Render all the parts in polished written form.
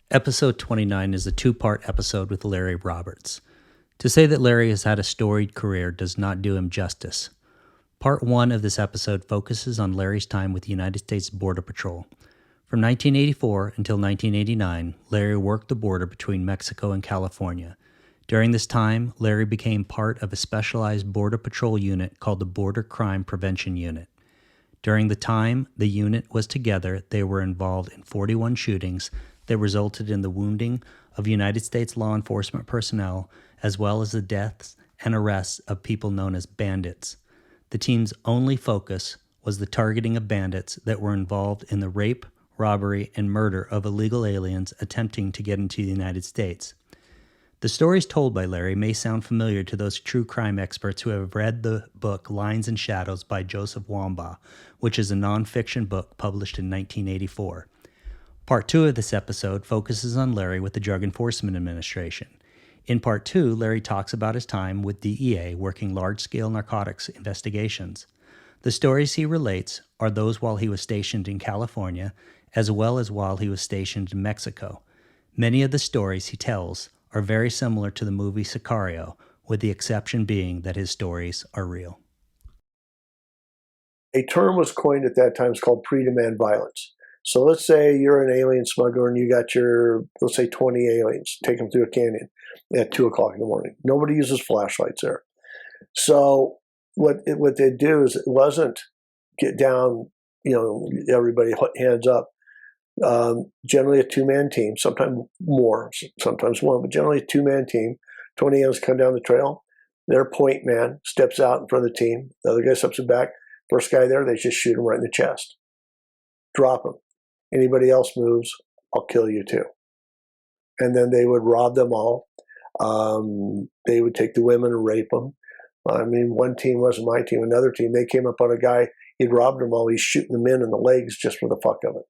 Episode 29 is a two-part episode with Larry Roberts. To say that Larry has had a storied career does not do him justice. Part 1 of this episode focuses on Larry's time with the United States Border Patrol. From 1984 until 1989, Larry worked the border between Mexico and California. During this time, Larry became part of a specialized Border Patrol unit called the Border Crime Prevention Unit. During the time the unit was together, they were involved in 41 shootings that resulted in the wounding of United States law enforcement personnel, as well as the deaths and arrests of people known as bandits. The team's only focus was the targeting of bandits that were involved in the rape, robbery, and murder of illegal aliens attempting to get into the United States. The stories told by Larry may sound familiar to those true crime experts who have read the book Lines and Shadows by Joseph Wambaugh, which is a nonfiction book published in 1984. Part 2 of this episode focuses on Larry with the Drug Enforcement Administration. In Part 2, Larry talks about his time with DEA working large-scale narcotics investigations. The stories he relates are those while he was stationed in California, as well as while he was stationed in Mexico. Many of the stories he tells are very similar to the movie Sicario, with the exception being that his stories are real. A term was coined at that time. It's called pre-demand violence. So let's say you're an alien smuggler and you got your, let's say 20 aliens, take them through a canyon at 2 o'clock in the morning. Nobody uses flashlights there. So what they do is it wasn't get down, everybody hands up. Generally a two-man team, sometimes more, sometimes one, but generally a two-man team. 20 aliens come down the trail. Their point man steps out in front of the team. The other guy steps back. First guy there, they just shoot him right in the chest. Drop him. Anybody else moves, I'll kill you too. And then they would rob them all. They would take the women and rape them. I mean, one team wasn't my team. Another team, they came up on a guy, he'd robbed them all. He's shooting them in the legs just for the fuck of it.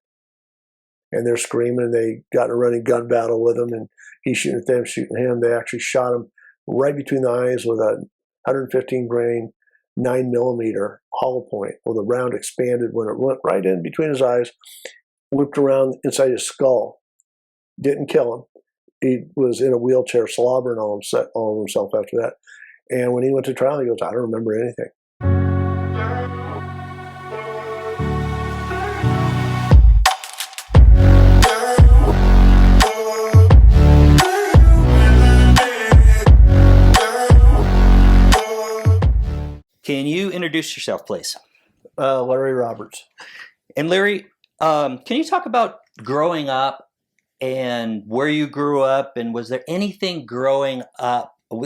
And they're screaming, and they got in a running gun battle with him, and he's shooting at them, shooting him. They actually shot him right between the eyes with a 115 grain 9mm hollow point, where the round expanded when it went right in between his eyes, whipped around inside his skull. Didn't kill him. He was in a wheelchair, slobbering all of himself after that. And when he went to trial, he goes, I don't remember anything. Can you introduce yourself, please? Larry Roberts. And Larry, can you talk about growing up and where you grew up, and was there anything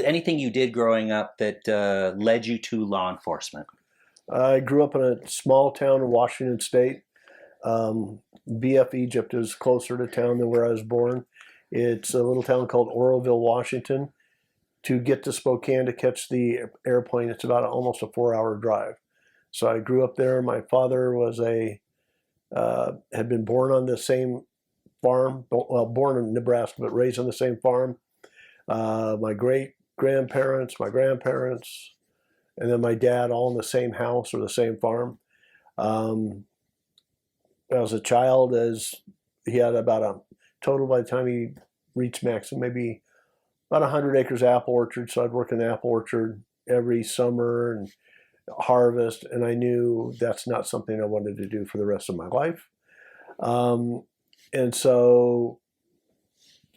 anything you did growing up that led you to law enforcement? I grew up in a small town in Washington State. BF Egypt is closer to town than where I was born. It's a little town called Oroville, Washington. To get to Spokane to catch the airplane, it's about almost a 4-hour drive. So I grew up there. My father was had been born on the same farm, well, born in Nebraska, but raised on the same farm. My great-grandparents, my grandparents, and then my dad all in the same house or the same farm. As a child, he had about a total, by the time he reached maximum, maybe about 100 acres apple orchard. So I'd work in the apple orchard every summer and harvest, and I knew that's not something I wanted to do for the rest of my life. And so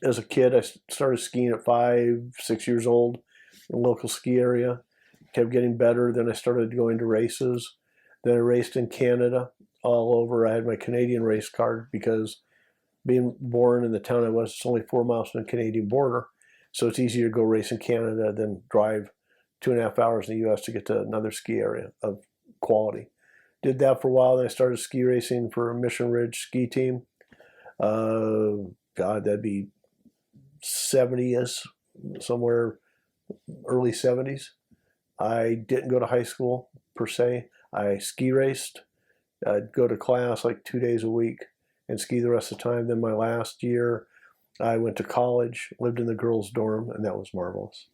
as a kid, I started skiing at 5-6 years old in a local ski area. Kept getting better. Then I started going to races. Then I raced in Canada all over. I had my Canadian race card because being born in the town I was, it's only 4 miles from the Canadian border. So it's easier to go race in Canada than drive 2.5 hours in the U.S. to get to another ski area of quality. Did that for a while. Then I started ski racing for a Mission Ridge ski team. That'd be 70s, somewhere early 70s. I didn't go to high school per se. I ski raced. I'd go to class like 2 days a week and ski the rest of the time. Then my last year, I went to college, lived in the girls' dorm, and that was marvelous.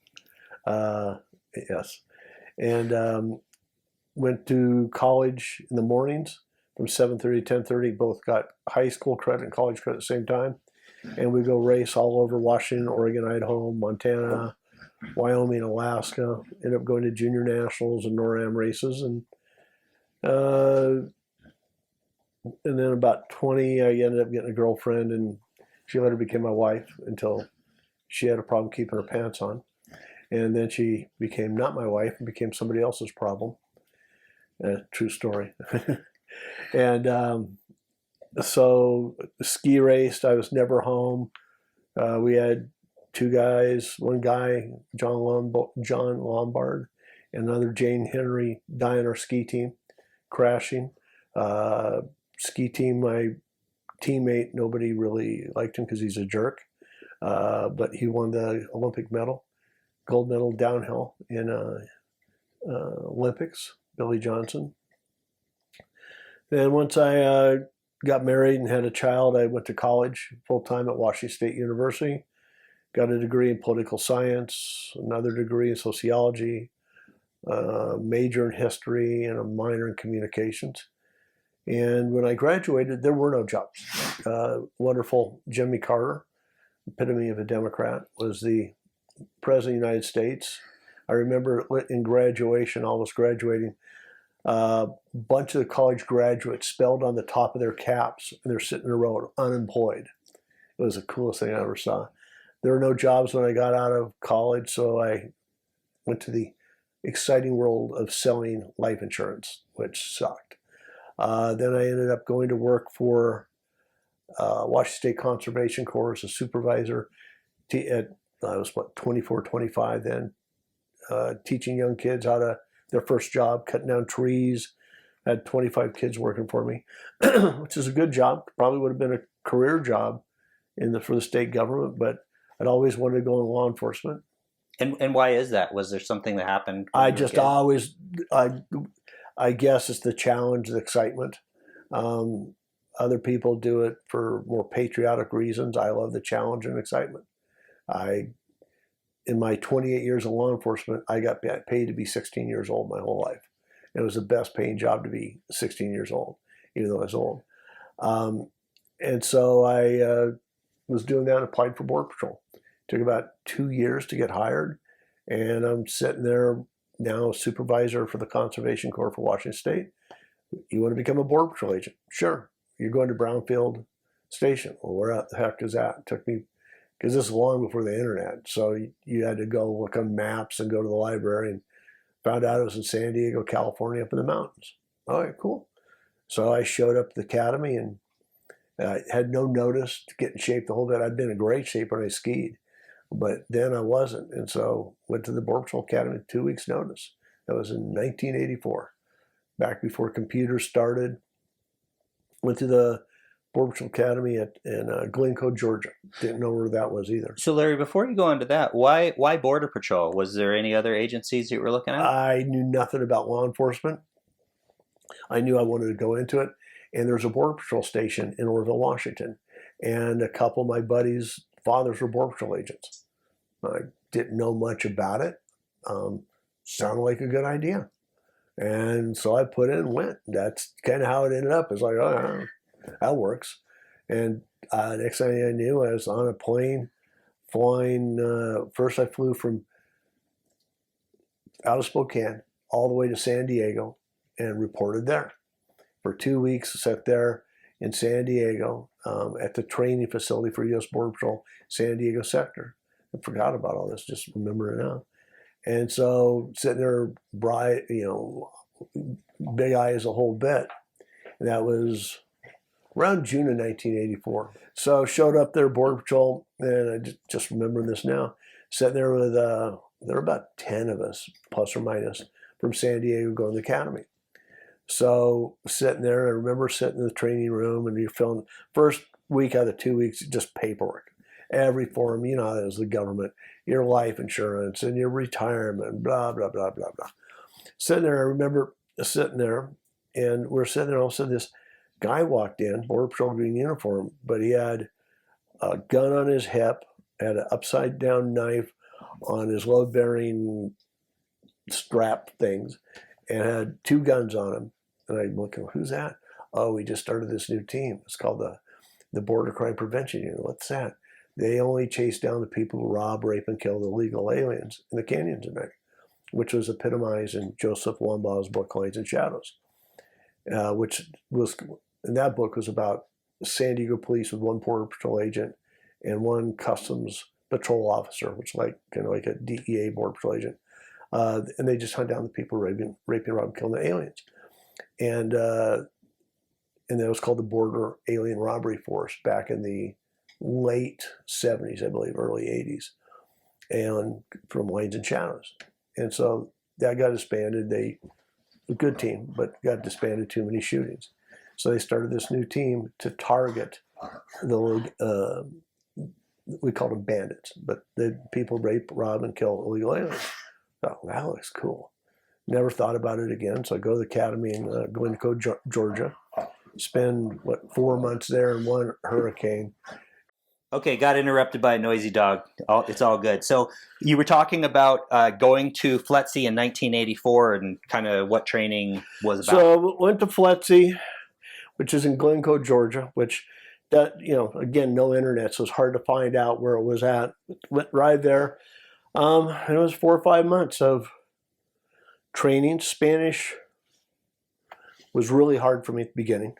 Yes. And went to college in the mornings from 7:30 to 10:30. Both got high school credit and college credit at the same time. and we go race all over Washington, Oregon, Idaho, Montana, Wyoming, Alaska. End up going to junior nationals and NORAM races, and then about 20, I ended up getting a girlfriend, and she later became my wife until she had a problem keeping her pants on. And then she became not my wife and became somebody else's problem. True story. And so ski raced. I was never home. We had two guys, one guy, John Lombard, and another Jane Henry, die on our ski team, crashing. Ski team, my teammate, nobody really liked him because he's a jerk. But he won the Olympic medal, gold medal downhill in Olympics, Billy Johnson. Then once I got married and had a child, I went to college full-time at Washington State University, got a degree in political science, another degree in sociology, major in history, and a minor in communications. And when I graduated, there were no jobs. Wonderful Jimmy Carter, epitome of a Democrat, was the president of the United States. I remember in graduation, I was graduating, a bunch of the college graduates spelled on the top of their caps, and they're sitting in a row, unemployed. It was the coolest thing I ever saw. There were no jobs when I got out of college, so I went to the exciting world of selling life insurance, which sucked. Then I ended up going to work for Washington State Conservation Corps as a supervisor. I was, 24, 25 then, teaching young kids how to, their first job, cutting down trees. I had 25 kids working for me, which is a good job. Probably would have been a career job for the state government, but I'd always wanted to go in law enforcement. And why is that? Was there something that happened? I just always, I guess it's the challenge, the excitement. Other people do it for more patriotic reasons. I love the challenge and excitement. In my 28 years of law enforcement, I got paid to be 16 years old my whole life. It was the best paying job to be 16 years old, even though I was old. And so I was doing that and applied for Border Patrol. It took about 2 years to get hired. And I'm sitting there now, supervisor for the Conservation Corps for Washington State. You want to become a Border Patrol agent? Sure. You're going to Brownfield Station. Well, where the heck is that? It took me, because this is long before the internet. So you had to go look on maps and go to the library, and found out it was in San Diego, California, up in the mountains. All right, cool. So I showed up at the academy and had no notice to get in shape the whole bit. I'd been in great shape when I skied, but then I wasn't. And so went to the Border Patrol Academy with 2 weeks notice. That was in 1984, back before computers started. Went to the Border Patrol Academy in Glencoe, Georgia. Didn't know where that was either. So Larry, before you go into that, why Border Patrol? Was there any other agencies you were looking at? I knew nothing about law enforcement. I knew I wanted to go into it. And there's a Border Patrol station in Orville, Washington. And a couple of my buddies' fathers were Border Patrol agents. I didn't know much about it. Sounded like a good idea. And so I put in and went. That's kind of how it ended up. It's like, oh, that works. And next thing I knew, I was on a plane flying. First, I flew from out of Spokane all the way to San Diego and reported there. For 2 weeks, sat there in San Diego at the training facility for U.S. Border Patrol, San Diego sector. I forgot about all this, just remember it now. And so sitting there, bright, big eyes a whole bit. And that was around June of 1984. So showed up there, Border Patrol, and I just remembering this now. Sitting there with, there were about 10 of us, plus or minus, from San Diego going to the academy. So sitting there, I remember sitting in the training room, and you're filling first week out of the 2 weeks, just paperwork. Every form, you know how it is, the government, your life insurance and your retirement, blah, blah, blah, blah, blah. Sitting there, I remember sitting there, and we're sitting there, all of a sudden this guy walked in, Border Patrol green uniform, but he had a gun on his hip, had an upside down knife on his load-bearing strap things, and had two guns on him. And I'm looking, who's that? Oh, we just started this new team. It's called the the Border Crime Prevention Unit. What's that? They only chase down the people who rob, rape, and kill the illegal aliens in the canyons of Mexico, which was epitomized in Joseph Wambaugh's book, Lights and Shadows, which was, in that book, was about San Diego police with one Border Patrol agent and one Customs Patrol officer, which like a DEA Border Patrol agent. And they just hunt down the people raping, robbing, killing the aliens. And that was called the Border Alien Robbery Force back in the late 70s, I believe, early 80s, and from Lights and Shadows. And so that got disbanded. A good team, but got disbanded, too many shootings. So they started this new team to target the, we called them bandits, but the people rape, rob, and kill illegal aliens. Oh, that looks cool. Never thought about it again. So I go to the academy in Glencoe, Georgia, spend, 4 months there in one hurricane. Okay, got interrupted by a noisy dog. It's all good. So you were talking about going to FLETC in 1984 and kind of what training was about. So went to FLETC, which is in Glencoe, Georgia, which, that, again, no internet, so it's hard to find out where it was at. Went right there. And it was 4 or 5 months of training. Spanish was really hard for me at the beginning.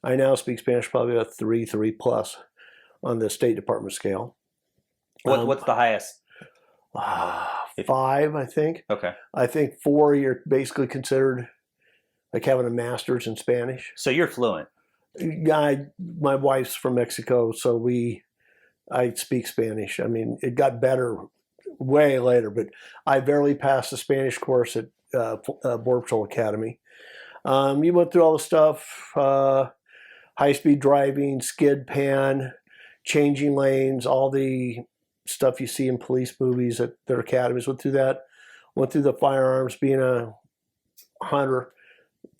I now speak Spanish probably a 3 plus on the State Department scale. What's the highest? 5, I think. Okay. I think 4, you're basically considered like having a master's in Spanish. So you're fluent. My wife's from Mexico, so I speak Spanish. I mean, it got better way later, but I barely passed the Spanish course at Border Patrol Academy. You went through all the stuff, high-speed driving, skid pan, changing lanes, all the stuff you see in police movies at their academies. Went through that. Went through the firearms. Being a hunter,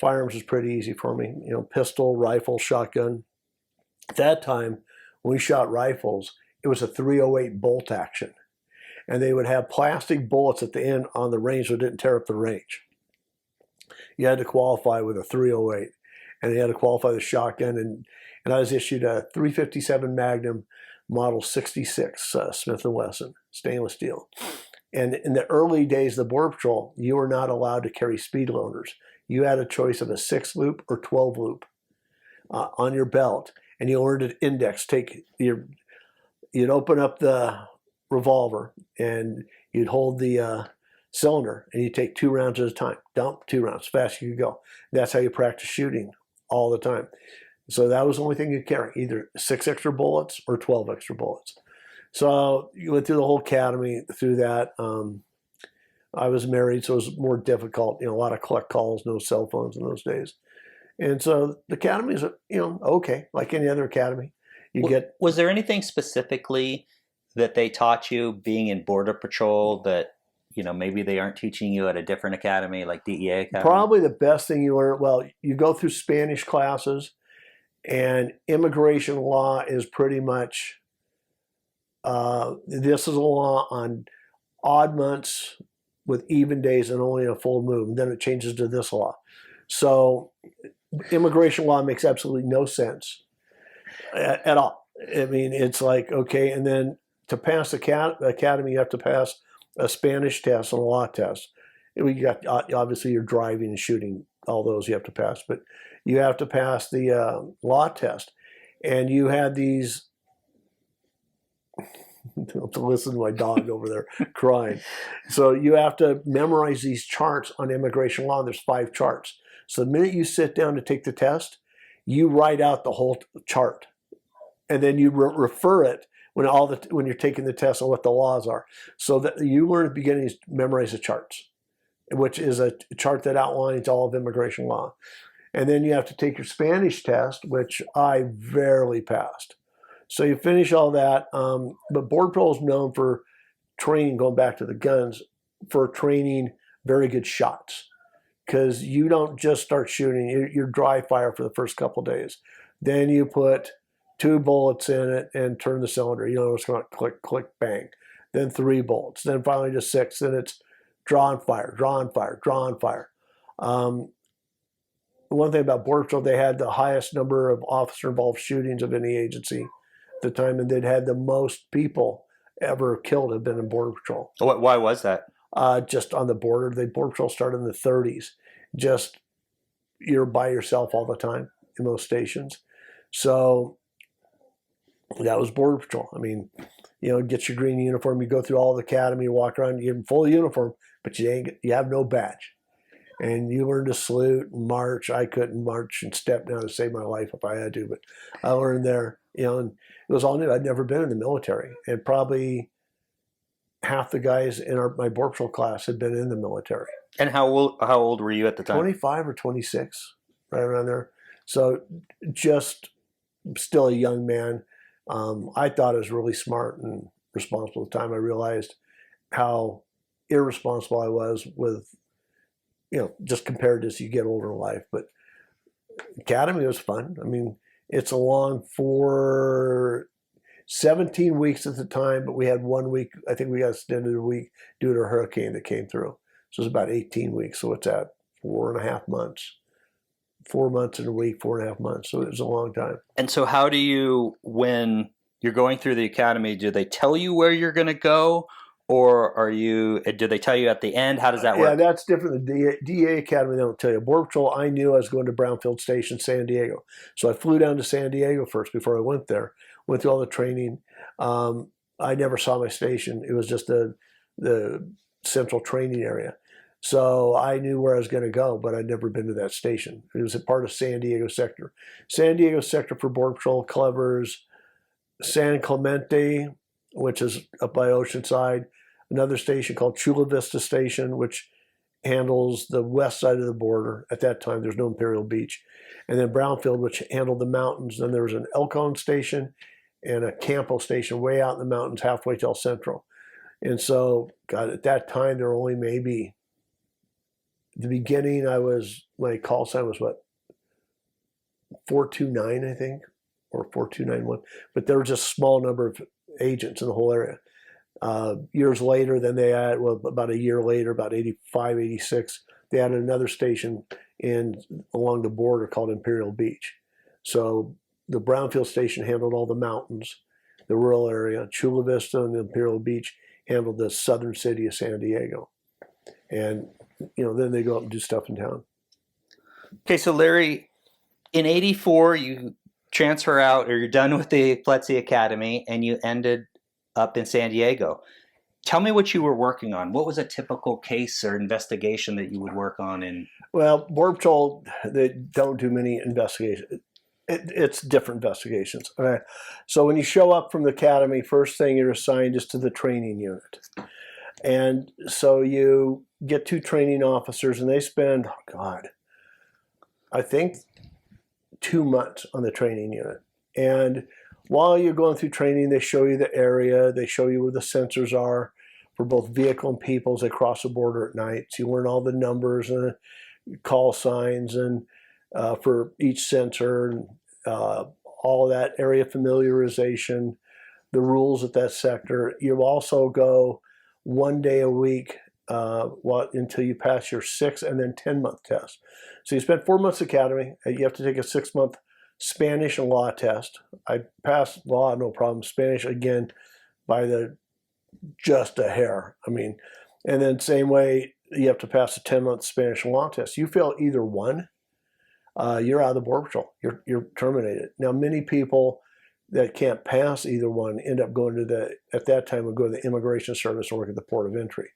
firearms was pretty easy for me. Pistol, rifle, shotgun. At that time, when we shot rifles, it was a 308 bolt action. And they would have plastic bullets at the end on the range so it didn't tear up the range. You had to qualify with a 308. And you had to qualify the shotgun. And I was issued a 357 Magnum Model 66 Smith & Wesson, stainless steel. And in the early days of the Border Patrol, you were not allowed to carry speed loaders. You had a choice of a 6-loop or 12-loop on your belt. And you learned an index. You'd open up the revolver and you'd hold the cylinder and you'd take 2 rounds at a time. Dump 2 rounds, as fast as you could go. That's how you practice shooting all the time. So that was the only thing you'd carry, either 6 extra bullets or 12 extra bullets. So you went through the whole academy through that. I was married, so it was more difficult. A lot of collect calls, no cell phones in those days. And so the academy is, okay, like any other academy. Was there anything specifically that they taught you being in Border Patrol that, maybe they aren't teaching you at a different academy like DEA Academy? Probably the best thing you learn, you go through Spanish classes, and immigration law is pretty much, this is a law on odd months with even days and only a full moon. And then it changes to this law. So immigration law makes absolutely no sense at all. I mean, it's like, okay, and then to pass the academy, you have to pass a Spanish test and a law test. We got, obviously, you're driving and shooting, all those you have to pass, but you have to pass the law test. And you had these, to listen to my dog over there crying. So you have to memorize these charts on immigration law, and there's 5 charts. So the minute you sit down to take the test, you write out the whole chart. And then you refer it when you're taking the test on what the laws are. So that you learn at the beginning is memorize the charts, which is a chart that outlines all of immigration law. And then you have to take your Spanish test, which I barely passed. So you finish all that. But Border Patrol is known for training, going back to the guns, for training very good shots. Because you don't just start shooting, you're dry fire for the first couple of days. Then you put 2 bullets in it and turn the cylinder. It's going to click, click, bang. Then 3 bullets. Then finally just 6. Then it's draw and fire, draw and fire, draw and fire. one thing about Border Patrol, they had the highest number of officer-involved shootings of any agency at the time, and they'd had the most people ever killed have been in Border Patrol. Why was that? Just on the border. The Border Patrol started in the 30s. Just you're by yourself all the time in those stations. So that was Border Patrol. I mean, you know, get your green uniform, you go through all the academy, you walk around, you get full uniform, but you have no badge. And you learn to salute and march. I couldn't march and step down to save my life if I had to, but I learned there, you know, and it was all new. I'd never been in the military, and probably half the guys in my Border Patrol class had been in the military. And how old were you at the time? 25 or 26, right around there. So just still a young man. I thought I was really smart and responsible at the time. I realized how irresponsible I was with, you know, just compared to as you get older in life. But academy was fun. I mean, it's a long 17 weeks at the time, but we had 1 week. I think we got extended a week due to a hurricane that came through. So it was about 18 weeks. So it's at 4.5 months. 4 months in a week, 4.5 months. So it was a long time. And so how do you, when you're going through the academy, do they tell you where you're going to go? Or do they tell you at the end? How does that work? Yeah, that's different. The DEA Academy, they don't tell you. Border Patrol, I knew I was going to Brownfield Station, San Diego. So I flew down to San Diego first before I went there. Went through all the training. I never saw my station. It was just the central training area. So I knew where I was going to go, but I'd never been to that station. It was a part of San Diego sector. San Diego sector for Border Patrol covers San Clemente, which is up by Oceanside, another station called Chula Vista Station, which handles the west side of the border. At that time, there's no Imperial Beach. And then Brownfield, which handled the mountains. Then there was an Elkhorn station and a Campo station way out in the mountains, halfway to El Centro. And so, God, at that time, there were only maybe, at the beginning, my call sign was what, 429, I think, or 4291. But there was just a small number of agents in the whole area. Years later, then they had, about a year later, about 85, 86, they added another station along the border called Imperial Beach. So the Brownfield station handled all the mountains, the rural area. Chula Vista and Imperial Beach handled the southern city of San Diego. And, you know, then they go up and do stuff in town. Okay, so Larry, in 84, you transfer out, or you're done with the Plessy Academy, and you ended up in San Diego. Tell me what you were working on. What was a typical case or investigation that you would work on? Well, Border Patrol, they don't do many investigations. It's different investigations. Okay? So when you show up from the academy, first thing you're assigned is to the training unit. And so you get 2 training officers, and they spend, I think 2 months on the training unit. And while you're going through training, they show you the area, they show you where the sensors are for both vehicle and people as they cross the border at night. So you learn all the numbers and call signs and for each sensor, and all that area familiarization, the rules at that sector. You also go 1 day a week until you pass your 6 and then 10-month test. So you spend 4 months academy. You have to take a 6-month Spanish and law test. I passed law, no problem. Spanish, again, by just a hair. I mean, and then same way, you have to pass a 10-month Spanish and law test. You fail either one, you're out of the Border Patrol. You're terminated. Now, many people that can't pass either one end up going to at that time, would go to the Immigration Service or work at the Port of Entry.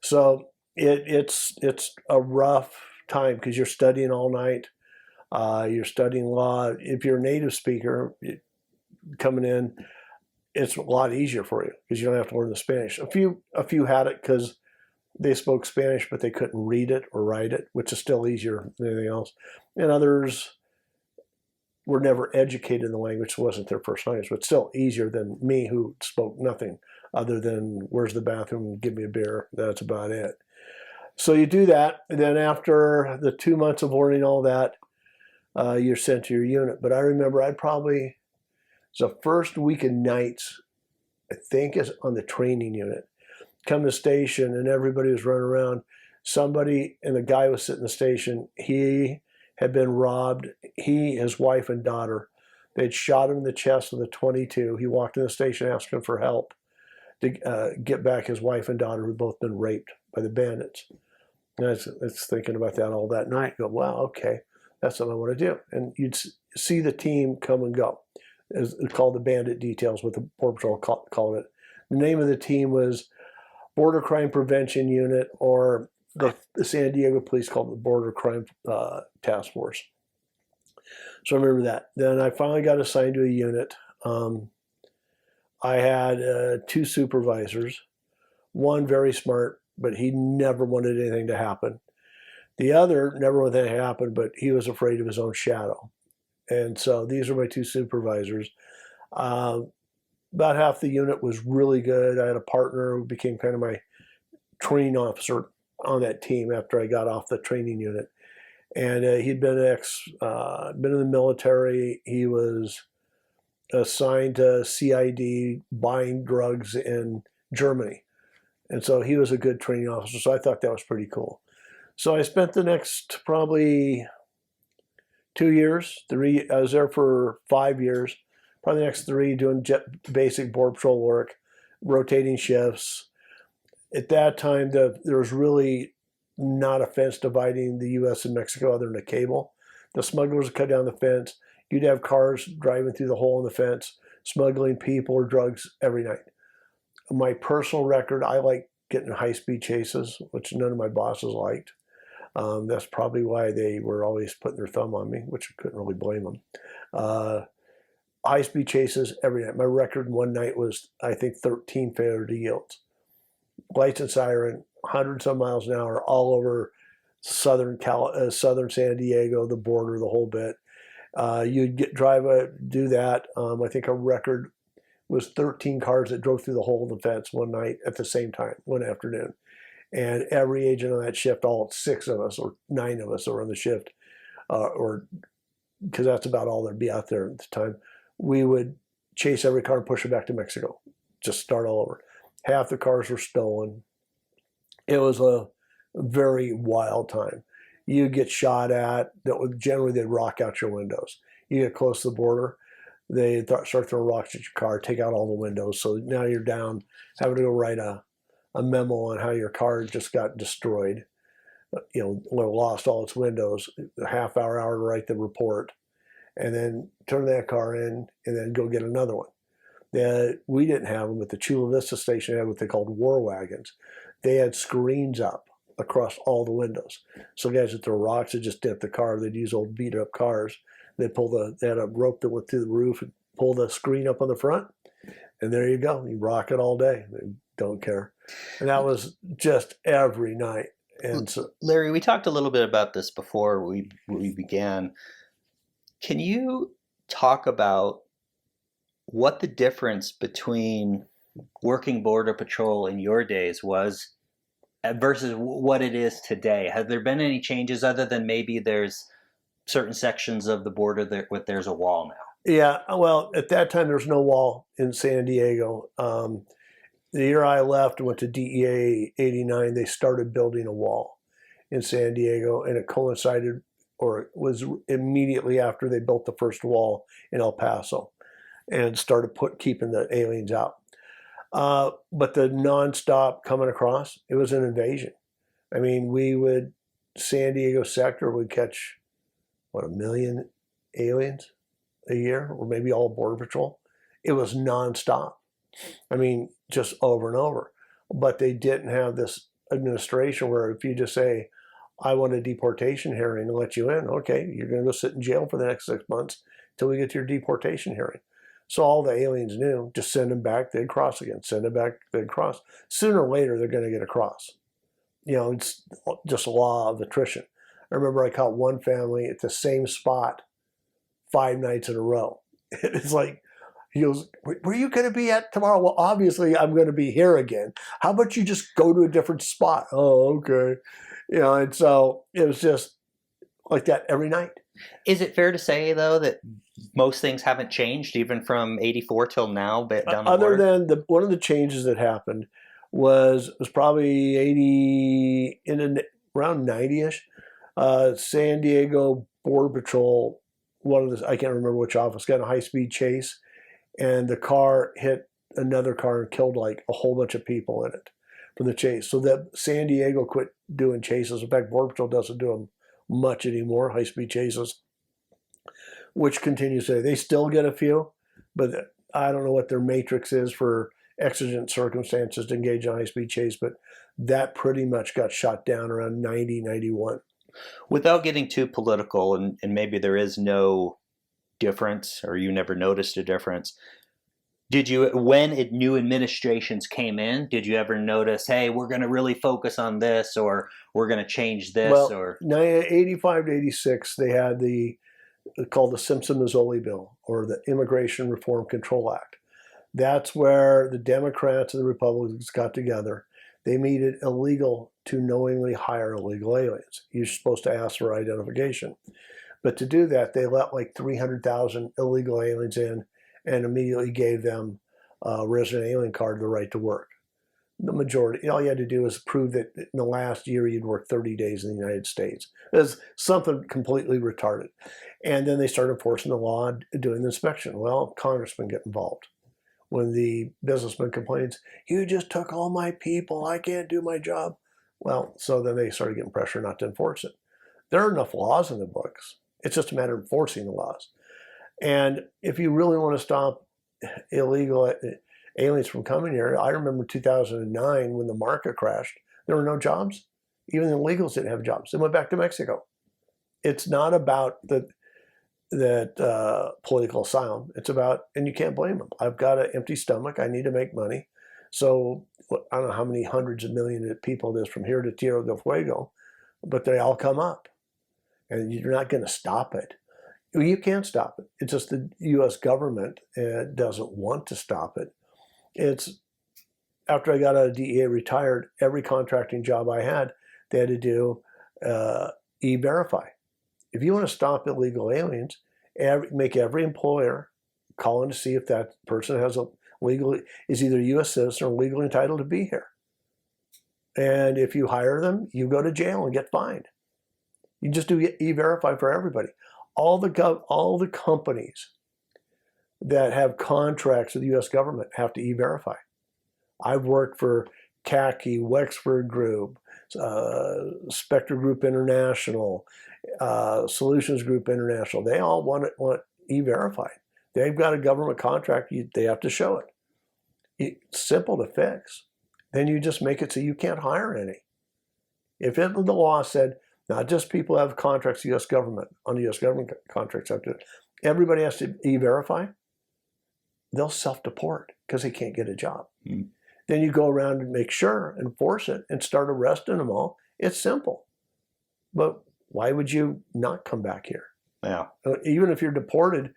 So it's a rough time because you're studying all night. You're studying law. If you're a native speaker coming in, it's a lot easier for you because you don't have to learn the Spanish. A few had it because they spoke Spanish, but they couldn't read it or write it, which is still easier than anything else. And others were never educated in the language, so it wasn't their first language, but still easier than me, who spoke nothing other than where's the bathroom, give me a beer. That's about it. So you do that, and then after the 2 months of learning all that, you're sent to your unit. But I remember it was the first week of nights, I think, is on the training unit. Come to the station and everybody was running around. And the guy was sitting in the station. He had been robbed. He, his wife, and daughter, they'd shot him in the chest with a .22. He walked in the station asking for help to get back his wife and daughter, who had both been raped by the bandits. And I was thinking about that all that night. Go, wow, okay, that's what I want to do. And you'd see the team come and go. It's called the Bandit Details, what the Border Patrol called it. The name of the team was Border Crime Prevention Unit, or the San Diego Police called it the Border Crime Task Force. So I remember that. Then I finally got assigned to a unit. I had 2 supervisors, one very smart, but he never wanted anything to happen. The other never wanted anything to happen, but he was afraid of his own shadow. And so these are my 2 supervisors. About half the unit was really good. I had a partner who became kind of my training officer on that team after I got off the training unit. And he'd been been in the military. He was assigned to CID buying drugs in Germany. And so he was a good training officer. So I thought that was pretty cool. So I spent the next probably 2 years, I was there for 5 years, probably the next 3 doing basic Border Patrol work, rotating shifts. At that time, there was really not a fence dividing the U.S. and Mexico other than a cable. The smugglers would cut down the fence. You'd have cars driving through the hole in the fence, smuggling people or drugs every night. My personal record, I like getting high-speed chases, which none of my bosses liked. That's probably why they were always putting their thumb on me, which I couldn't really blame them. High-speed chases every night. My record one night was, I think, 13 failure to yields. Lights and siren, 100-some miles an hour, all over southern San Diego, the border, the whole bit. You'd do that. I think a record was 13 cars that drove through the hole in the fence one night at the same time, one afternoon. And every agent on that shift, all 6 of us or 9 of us that were on the shift, or because that's about all there'd be out there at the time, we would chase every car and push it back to Mexico, just start all over. Half the cars were stolen. It was a very wild time. You get shot at, generally they'd rock out your windows. You get close to the border, they start throwing rocks at your car, take out all the windows. So now you're down having to go write a memo on how your car just got destroyed, lost all its windows, a half hour to write the report, and then turn that car in and then go get another one. We didn't have them, but the Chula Vista station had what they called war wagons. They had screens up across all the windows. So guys would throw rocks and just dent the car. They'd use old beat up cars. They had a rope that went through the roof and pull the screen up on the front. And there you go. You rock it all day. They don't care. And that was just every night. And so, Larry, we talked a little bit about this before we began. Can you talk about what the difference between working Border Patrol in your days was versus what it is today? Have there been any changes other than maybe there's certain sections of the border that there's a wall now? Yeah, well, at that time there was no wall in San Diego. The year I left and went to DEA 89, they started building a wall in San Diego, and it coincided, or it was immediately after they built the first wall in El Paso and started keeping the aliens out. But the nonstop coming across, it was an invasion. I mean, San Diego sector would catch, 1 million aliens a year, or maybe all Border Patrol. It was nonstop. I mean, just over and over. But they didn't have this administration where if you just say, I want a deportation hearing and let you in, okay, you're going to go sit in jail for the next 6 months until we get to your deportation hearing. So all the aliens knew, just send them back, they'd cross again. Send them back, they'd cross. Sooner or later, they're going to get across. It's just a law of attrition. I remember I caught one family at the same spot 5 nights in a row. It's like, he goes, where are you going to be at tomorrow? Well, obviously, I'm going to be here again. How about you just go to a different spot? Oh, okay. And so it was just like that every night. Is it fair to say, though, that most things haven't changed even from 84 till now, but down the Other border? than one of the changes that happened was probably around 90-ish. San Diego Border Patrol, I can't remember which office, got in a high-speed chase, and the car hit another car and killed like a whole bunch of people in it for the chase. So that San Diego quit doing chases. In fact, Border Patrol doesn't do them much anymore, high-speed chases, which continues today. They still get a few, but I don't know what their matrix is for exigent circumstances to engage in a high-speed chase, but that pretty much got shot down around 90, 91. Without getting too political, and maybe there is no difference, or you never noticed a difference, did you, when new administrations came in, did you ever notice, hey, we're going to really focus on this, or we're going to change this? Well, or 85 to 86, they had called the Simpson-Mazzoli Bill, or the Immigration Reform Control Act. That's where the Democrats and the Republicans got together. They made it illegal to knowingly hire illegal aliens. You're supposed to ask for identification. But to do that, they let like 300,000 illegal aliens in and immediately gave them a resident alien card, the right to work. The majority, all you had to do was prove that in the last year you'd worked 30 days in the United States. It was something completely retarded. And then they started enforcing the law and doing the inspection. Well, congressmen get involved. When the businessman complains, you just took all my people, I can't do my job. Well, so then they started getting pressure not to enforce it. There are enough laws in the books. It's just a matter of enforcing the laws. And if you really want to stop illegal aliens from coming here, I remember 2009 when the market crashed, there were no jobs. Even the illegals didn't have jobs. They went back to Mexico. It's not about that political asylum. It's about, and you can't blame them. I've got an empty stomach. I need to make money. So I don't know how many hundreds of millions of people it is from here to Tierra del Fuego, but they all come up. And you're not going to stop it. You can't stop it. It's just the U.S. government doesn't want to stop it. It's after I got out of DEA, retired, every contracting job I had, they had to do E-Verify. If you want to stop illegal aliens, make every employer call in to see if that person is either a U.S. citizen or legally entitled to be here. And if you hire them, you go to jail and get fined. You just do E-Verify for everybody. All the companies that have contracts with the U.S. government have to E-Verify. I've worked for CACI, Wexford Group, Spectre Group International, Solutions Group International. They all want E-Verify. They've got a government contract. They have to show it. It's simple to fix. Then you just make it so you can't hire any. If the law said not just people have contracts with the U.S. government, on the U.S. government contracts, everybody has to E-Verify, they'll self-deport because they can't get a job. Mm. Then you go around and make sure, enforce it, and start arresting them all. It's simple. But why would you not come back here? Yeah. Even if you're deported,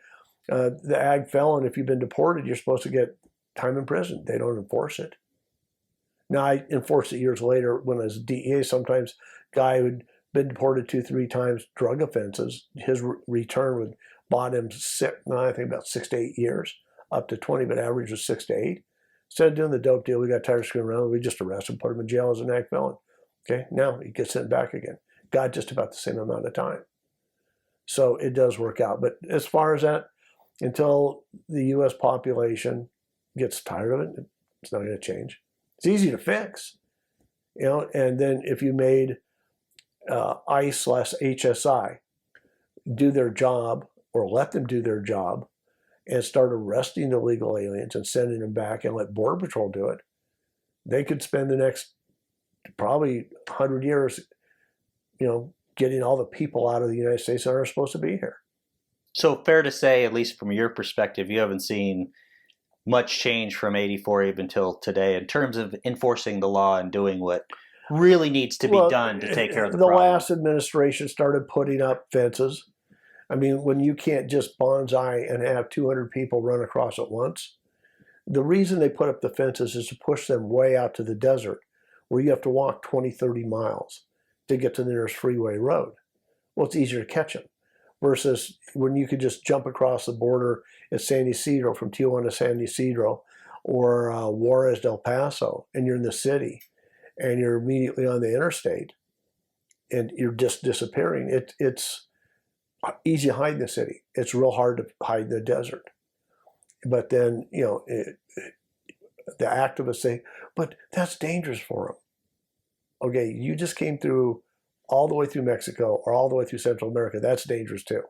the ag felon, if you've been deported, you're supposed to get time in prison. They don't enforce it. Now, I enforced it years later when I was DEA. Sometimes guy who'd been deported 2-3 times, drug offenses, his return bought him I think about 6 to 8 years, up to 20, but average was 6 to 8. Instead of doing the dope deal, we got tired of screwing around. We just arrested him, put him in jail as an ag felon. Okay, now he gets sent back again. Got just about the same amount of time. So it does work out. But as far as that, until the U.S. population gets tired of it, it's not going to change. It's easy to fix, and then if you made ICE/HSI do their job, or let them do their job, and start arresting the illegal aliens and sending them back and let Border Patrol do it, they could spend the next probably 100 years, getting all the people out of the United States that aren't supposed to be here. So fair to say, at least from your perspective, you haven't seen much change from 84 even till today in terms of enforcing the law and doing what really needs to be done to take care of the problem. The last administration started putting up fences. I mean, when you can't just bonsai and have 200 people run across at once, the reason they put up the fences is to push them way out to the desert where you have to walk 20, 30 miles to get to the nearest freeway road. Well, it's easier to catch them versus when you could just jump across the border at San Ysidro, from Tijuana to San Ysidro, or Juarez del Paso, and you're in the city and you're immediately on the interstate and you're just disappearing. easy to hide in the city. It's real hard to hide in the desert. But then, the activists say, but that's dangerous for them. Okay, you just came through all the way through Mexico or all the way through Central America. That's dangerous too.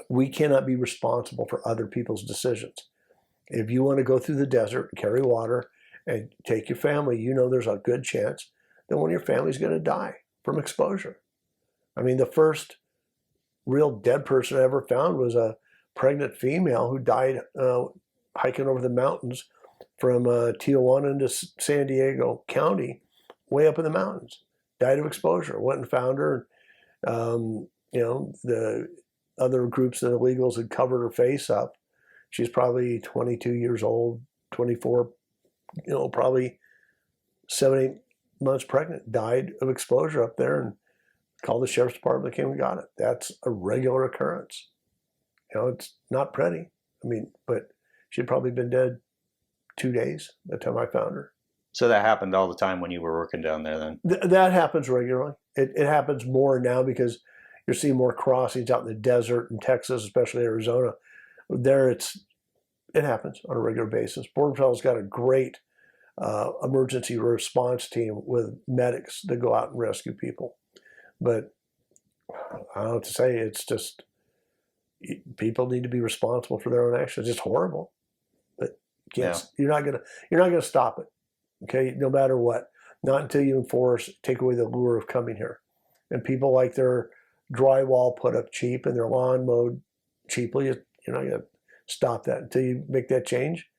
We cannot be responsible for other people's decisions. If you want to go through the desert and carry water and take your family, there's a good chance that one of your family's going to die from exposure. I mean, the first real dead person I ever found was a pregnant female who died hiking over the mountains from Tijuana into San Diego County, way up in the mountains. Died of exposure. Went and found her. The other groups of illegals had covered her face up. She's probably 22 years old, 24, probably 7, 8 months pregnant. Died of exposure up there, and called the sheriff's department, came and got it. That's a regular occurrence. It's not pretty. I mean, but she'd probably been dead 2 days by the time I found her. So that happened all the time when you were working down there then? That happens regularly. It happens more now because you're seeing more crossings out in the desert in Texas, especially Arizona. There it happens on a regular basis. Border Patrol's got a great emergency response team with medics that go out and rescue people. But I don't know what to say. It's just people need to be responsible for their own actions. It's horrible, but you're not gonna stop it. Okay, no matter what. Not until you take away the lure of coming here. And people like their drywall put up cheap and their lawn mowed cheaply. You're not going to stop that until you make that change.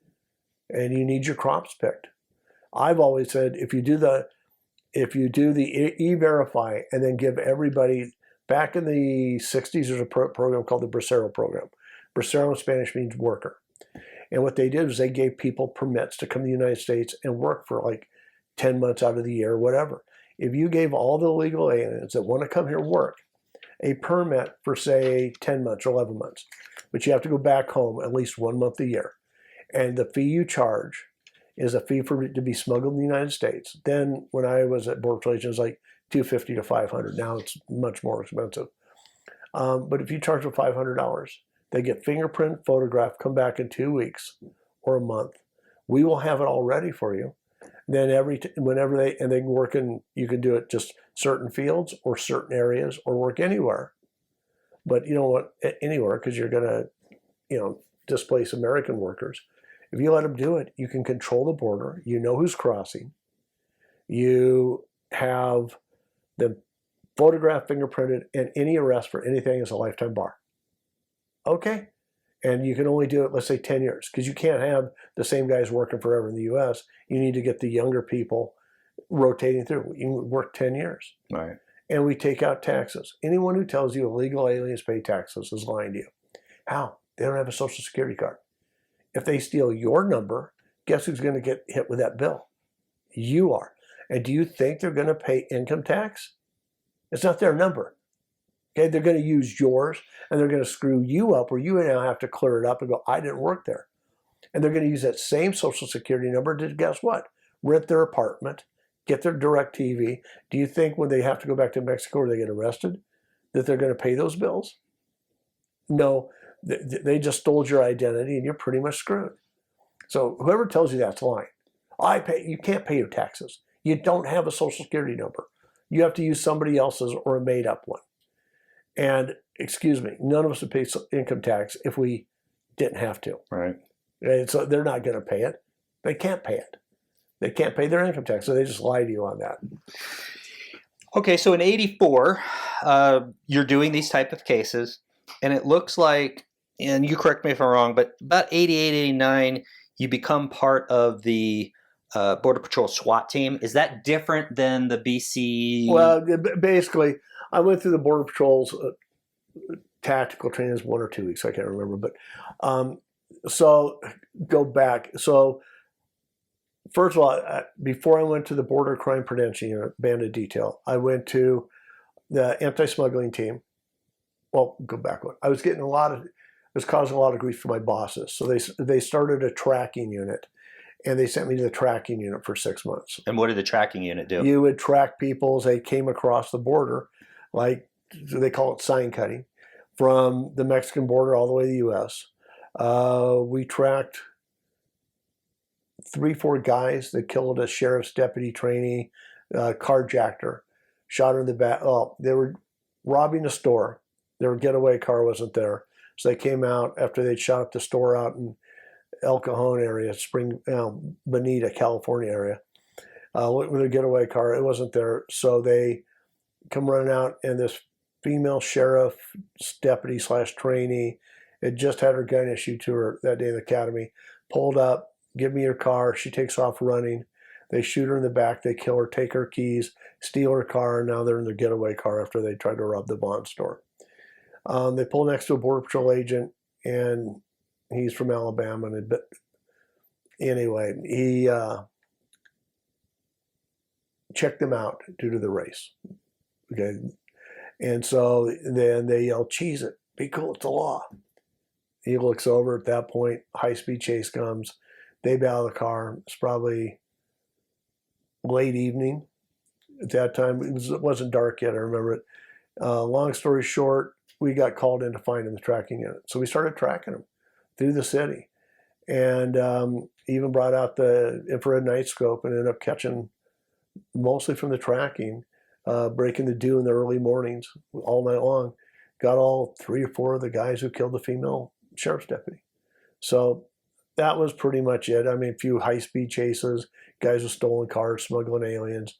And you need your crops picked. I've always said if you do the E-Verify and then give everybody, back in the 60s, there's a program called the Bracero program. Bracero in Spanish means worker. And what they did was they gave people permits to come to the United States and work for like 10 months out of the year, whatever. If you gave all the illegal aliens that want to come here work a permit for, say, 10 months or 11 months, but you have to go back home at least 1 month a year, and the fee you charge is a fee for it to be smuggled in the United States. Then when I was at Border Patrol, it was like $250 to $500. Now it's much more expensive. But if you charge them $500, they get fingerprint, photograph, come back in 2 weeks or a month. We will have it all ready for you. Then whenever they can work in, you can do it just certain fields or certain areas or work anywhere. But you don't want anywhere because you're going to, displace American workers. If you let them do it, you can control the border. You know who's crossing. You have them photographed, fingerprinted, and any arrest for anything is a lifetime bar. Okay? And you can only do it, let's say, 10 years, because you can't have the same guys working forever in the U.S. You need to get the younger people rotating through. You work 10 years. Right. And we take out taxes. Anyone who tells you illegal aliens pay taxes is lying to you. How? They don't have a Social Security card. If they steal your number, guess who's going to get hit with that bill? You are. And do you think they're going to pay income tax? It's not their number. Okay, they're going to use yours, and they're going to screw you up, where you now have to clear it up and go, I didn't work there. And they're going to use that same Social Security number to, guess what? Rent their apartment, get their direct TV. Do you think when they have to go back to Mexico or they get arrested that they're going to pay those bills? No, they just stole your identity, and you're pretty much screwed. So whoever tells you that's lying. You can't pay your taxes. You don't have a Social Security number. You have to use somebody else's or a made-up one. And, excuse me, none of us would pay income tax if we didn't have to. Right. And so they're not going to pay it. They can't pay it. They can't pay their income tax, so they just lie to you on that. Okay, so in 84, you're doing these type of cases, and it looks like, and you correct me if I'm wrong, but about 88, 89, you become part of the Border Patrol SWAT team. Is that different than the BC? Well, basically, I went through the Border Patrol's tactical training, 1 or 2 weeks, I can't remember. But so go back. So first of all, before I went to the Border Crime Prevention Unit, Bandit Detail, I went to the anti-smuggling team. Well, go back one. I was getting it was causing a lot of grief for my bosses. So they started a tracking unit, and they sent me to the tracking unit for 6 months. And what did the tracking unit do? You would track people as they came across the border, like they call it sign cutting. from the Mexican border all the way to the U.S. We tracked 3-4 guys that killed a sheriff's deputy trainee, carjacked her, shot her in the back. Oh, they were robbing a store. Their getaway car wasn't there. So they came out after they'd shot up the store out in El Cajon area, Bonita, California area. With a getaway car, it wasn't there. So they come running out, and this female sheriff deputy / trainee had just had her gun issued to her that day in the academy. Pulled up, give me your car. She takes off running. They shoot her in the back. They kill her, take her keys, steal her car, and now they're in their getaway car after they tried to rob the Bond store. They pull next to a Border Patrol agent, and he's from Alabama. Anyway, he checked them out due to the race. Okay, and so then they yell, "Cheese it! Be cool! It's the law." He looks over at that point. High-speed chase comes. They bail out of the car. It's probably late evening at that time. It wasn't dark yet. I remember it. Long story short, we got called in to find him, the tracking unit. So we started tracking him through the city, and even brought out the infrared night scope and ended up catching, mostly from the tracking, breaking the dew in the early mornings all night long. Got all 3 or 4 of the guys who killed the female sheriff's deputy. So that was pretty much it. I mean, a few high-speed chases, guys with stolen cars, smuggling aliens.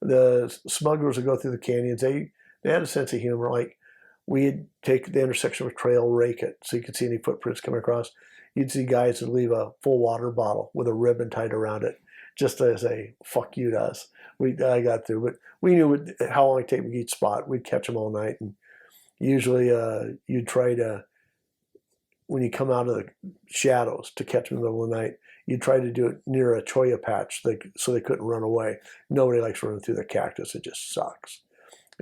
The smugglers would go through the canyons. They had a sense of humor. Like, we'd take the intersection of a trail, rake it so you could see any footprints coming across. You'd see guys that leave a full water bottle with a ribbon tied around it, just to say, fuck you to us. I got through, but we knew how long it take each spot. We'd catch them all night. And usually you'd try to, when you come out of the shadows to catch them in the middle of the night, you try to do it near a cholla patch so they couldn't run away. Nobody likes running through the cactus. It just sucks.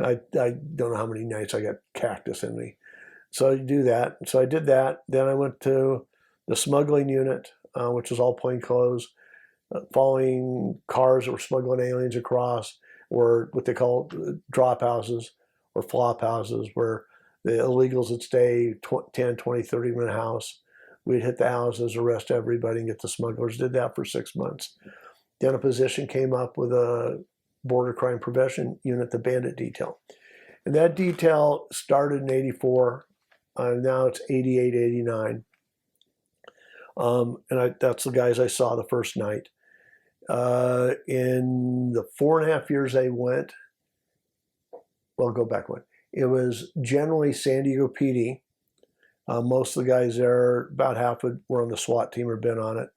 I don't know how many nights I got cactus in me. So you do that. So I did that. Then I went to the smuggling unit, which was all plainclothes, following cars that were smuggling aliens across, or what they call drop houses or flop houses, where the illegals would stay 10, 20, 30 minute house. We'd hit the houses, arrest everybody, and get the smugglers. Did that for 6 months. Then a position came up with a border crime prevention unit, the Bandit detail. And that detail started in 84. Now it's 88, 89. That's the guys I saw the first night. In the 4.5 years I went, well, I'll go back one. It was generally San Diego PD. Most of the guys there, about half were on the SWAT team or been on it.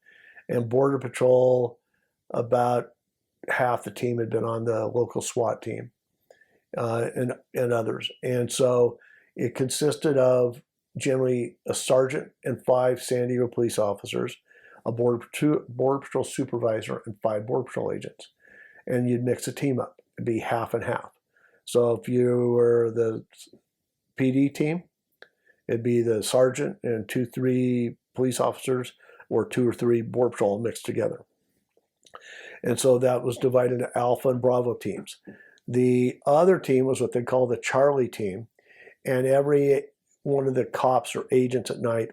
And Border Patrol, about half the team had been on the local SWAT team, and others. And so it consisted of generally a sergeant and 5 San Diego police officers, a Border Patrol supervisor, and 5 Border Patrol agents. And you'd mix the team up. It'd be half and half. So if you were the PD team, it'd be the sergeant and 2-3 police officers, or 2 or 3 Border Patrol mixed together. And so that was divided into Alpha and Bravo teams. The other team was what they call the Charlie team. And every one of the cops or agents at night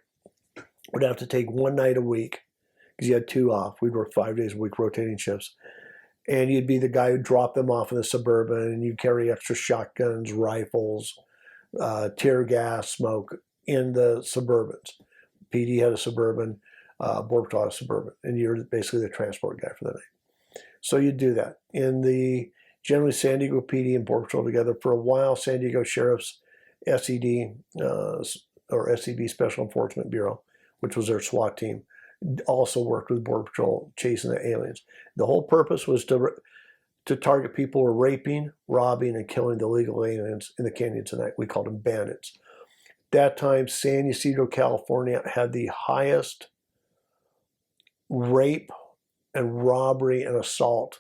would have to take 1 night a week, because you had 2 off. We'd work 5 days a week, rotating shifts. And you'd be the guy who dropped them off in the Suburban, and you'd carry extra shotguns, rifles, tear gas, smoke in the Suburbans. PD had a Suburban, Border Patrol had a Suburban, and you're basically the transport guy for the night. So you'd do that. In the generally San Diego PD and Border Patrol together. For a while, San Diego Sheriff's SED, or SEB, Special Enforcement Bureau, which was their SWAT team, also worked with Border Patrol chasing the aliens. The whole purpose was to target people who were raping, robbing, and killing the illegal aliens in the canyons at night. We called them bandits. At that time, San Ysidro, California had the highest rape and robbery and assault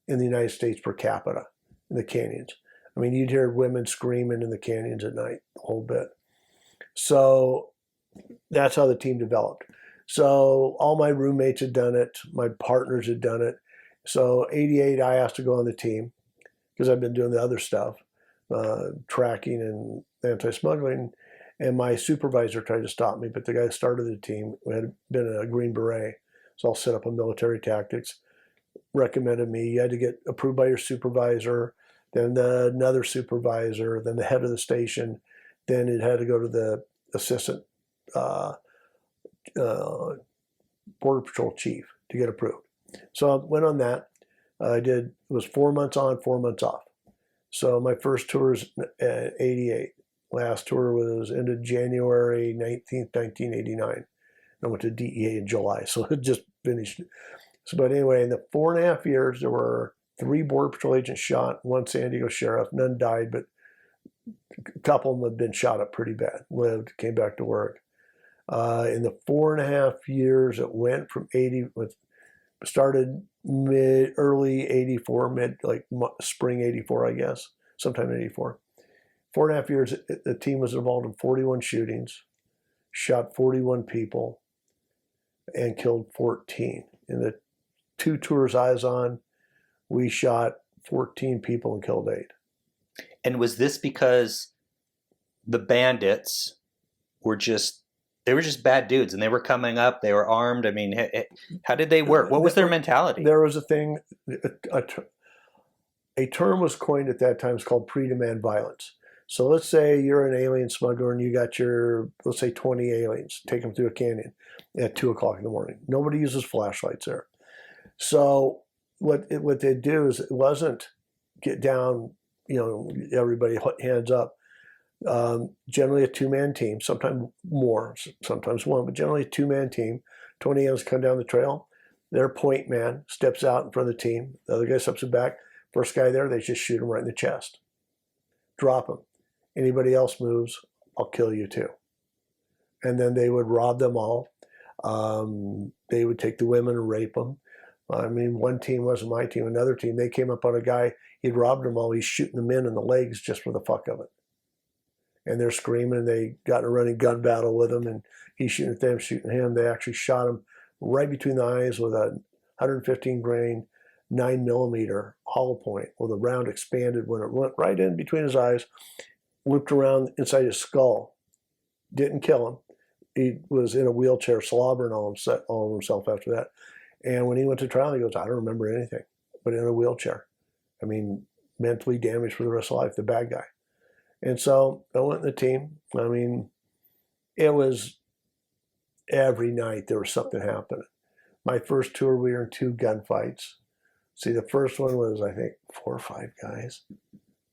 in the United States per capita in the canyons. I mean, you'd hear women screaming in the canyons at night, the whole bit. So that's how the team developed. So all my roommates had done it. My partners had done it. So 88, I asked to go on the team because I've been doing the other stuff, tracking and anti-smuggling. And my supervisor tried to stop me, but the guy that started the team had been a Green Beret, so I'll set up on military tactics, recommended me. You had to get approved by your supervisor, then another supervisor, then the head of the station, then it had to go to the assistant Border Patrol chief to get approved. So I went on that. It was 4 months on, 4 months off. So my first tour was 88. Last tour was ended January 19th, 1989. I went to DEA in July, so it just finished. So, but anyway, in the 4.5 years, there were 3 Border Patrol agents shot, 1 San Diego sheriff. None died, but a couple of them had been shot up pretty bad. Lived, came back to work. In the 4.5 years, it went from 80. Started early 84, like spring 84, I guess, sometime in 84. 4.5 years, the team was involved in 41 shootings, shot 41 people, and killed 14. In the 2 tours I was on, we shot 14 people and killed 8. And was this because the bandits were just bad dudes and they were coming up, they were armed? I mean, how did they work? What was their mentality? There was a thing, a term was coined at that time. It's called pre-demand violence. So let's say you're an alien smuggler and you got your, let's say 20 aliens, take them through a canyon at 2 o'clock in the morning. Nobody uses flashlights there. So what they do is, it wasn't get down, everybody hands up. Generally a 2-man team, sometimes more, sometimes 1, but generally a 2-man team. 20 aliens come down the trail. Their point man steps out in front of the team. The other guy steps in back. First guy there, they just shoot him right in the chest. Drop him. Anybody else moves, I'll kill you too. And then they would rob them all. They would take the women and rape them. I mean, one team wasn't my team. Another team, they came up on a guy. He'd robbed them all. He's shooting the men in the legs just for the fuck of it. And they're screaming. They got in a running gun battle with him, and he's shooting at them, shooting him. They actually shot him right between the eyes with a 115 grain 9mm hollow point. Well, the round expanded when it went right in between his eyes, looped around inside his skull. Didn't kill him. He was in a wheelchair, slobbering all over himself after that. And when he went to trial, he goes, I don't remember anything, but in a wheelchair. I mean, mentally damaged for the rest of life, the bad guy. And so I went in the team. I mean, it was every night there was something happening. My first tour, we were in 2 gunfights. See, the first one was, I think, 4 or 5 guys,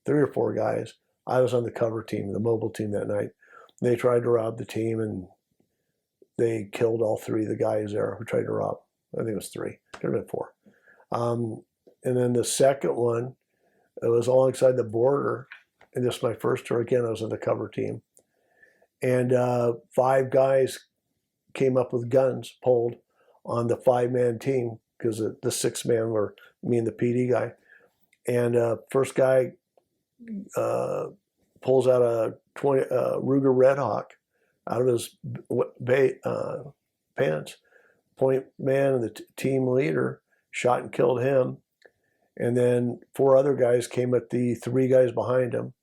3 or 4 guys. I was on the cover team, the mobile team that night. They tried to rob the team, and they killed all 3 of the guys there who tried to rob. I think it was 3. Could have been 4. And then the second one, it was alongside the border. And this is my first tour. Again, I was on the cover team. And 5 guys came up with guns pulled on the 5-man team, because the 6-man were me and the PD guy. And first guy pulls out a Ruger Red Hawk out of his pants. Point man and the team leader shot and killed him. And then 4 other guys came at the 3 guys behind him.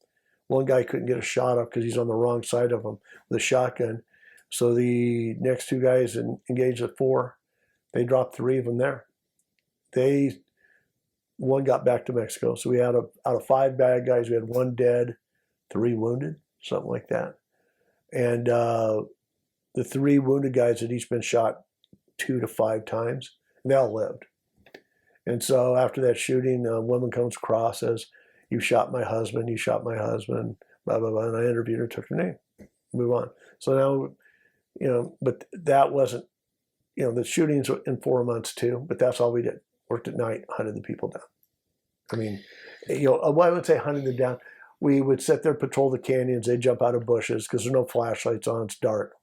One guy couldn't get a shot up because he's on the wrong side of him with a shotgun. So the next 2 guys engaged the 4. They dropped 3 of them there. One got back to Mexico. So we had out of 5 bad guys, we had 1 dead, 3 wounded, something like that. And the 3 wounded guys had each been shot 2 to 5 times, and they all lived. And so after that shooting, a woman comes across, says, you shot my husband, blah, blah, blah. And I interviewed her, took her name, move on. So now, but that wasn't, the shootings were in 4 months too, but that's all we did. Worked at night, hunted the people down. I mean, I would say hunting them down. We would sit there, patrol the canyons. They'd jump out of bushes because there's no flashlights on, it's dark.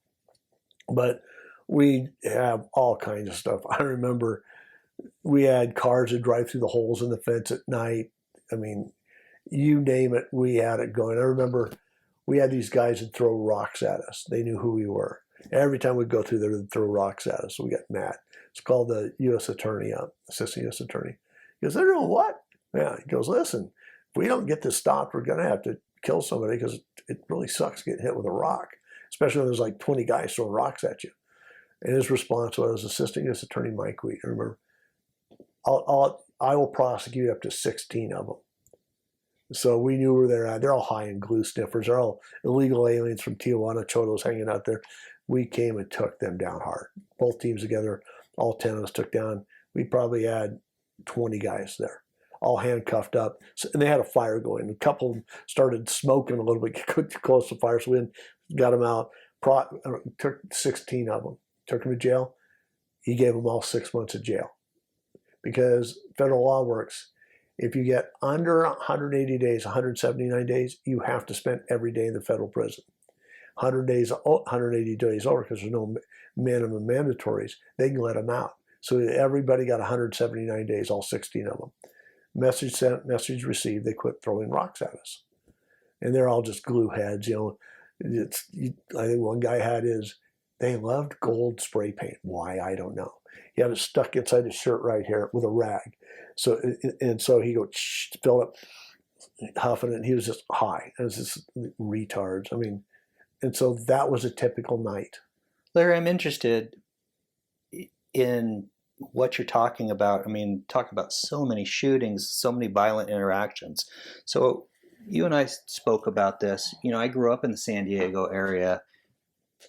But we have all kinds of stuff. I remember we had cars that drive through the holes in the fence at night. I mean, you name it, we had it going. I remember we had these guys that throw rocks at us. They knew who we were. Every time we'd go through there, they'd throw rocks at us. So we got mad. It's called the U.S. Attorney up, Assistant U.S. Attorney. He goes, they're doing what? Yeah, he goes, listen, if we don't get this stopped, we're going to have to kill somebody because it really sucks getting hit with a rock. especially when there's like 20 guys throwing rocks at you. And his response was, Assistant U.S. Attorney Mike Wheat, remember, I will prosecute up to 16 of them. So we knew where they're at. They're all high and glue sniffers. They're all illegal aliens from Tijuana, Cholos hanging out there. We came and took them down hard. Both teams together, all 10 of us took down. We probably had 20 guys there, all handcuffed up. So, and they had a fire going. A couple of them started smoking a little bit, too close to the fire, so we got them out. Took 16 of them, took them to jail. He gave them all 6 months of jail. Because federal law works. If you get under 180 days, 179 days, you have to spend every day in the federal prison. 180 days over, because there's no minimum mandatories, they can let them out. So everybody got 179 days, all 16 of them. Message sent, message received, they quit throwing rocks at us. And they're all just glue heads, you know. I think one guy had they loved gold spray paint. Why, I don't know. He had it stuck inside his shirt right here with a rag. So he go, fill up, huffing it, and he was just high. It was just retards. I mean, and so that was a typical night. Larry, I'm interested in what you're talking about. I mean, talk about so many shootings, so many violent interactions. So you and I spoke about this. You know, I grew up in the San Diego area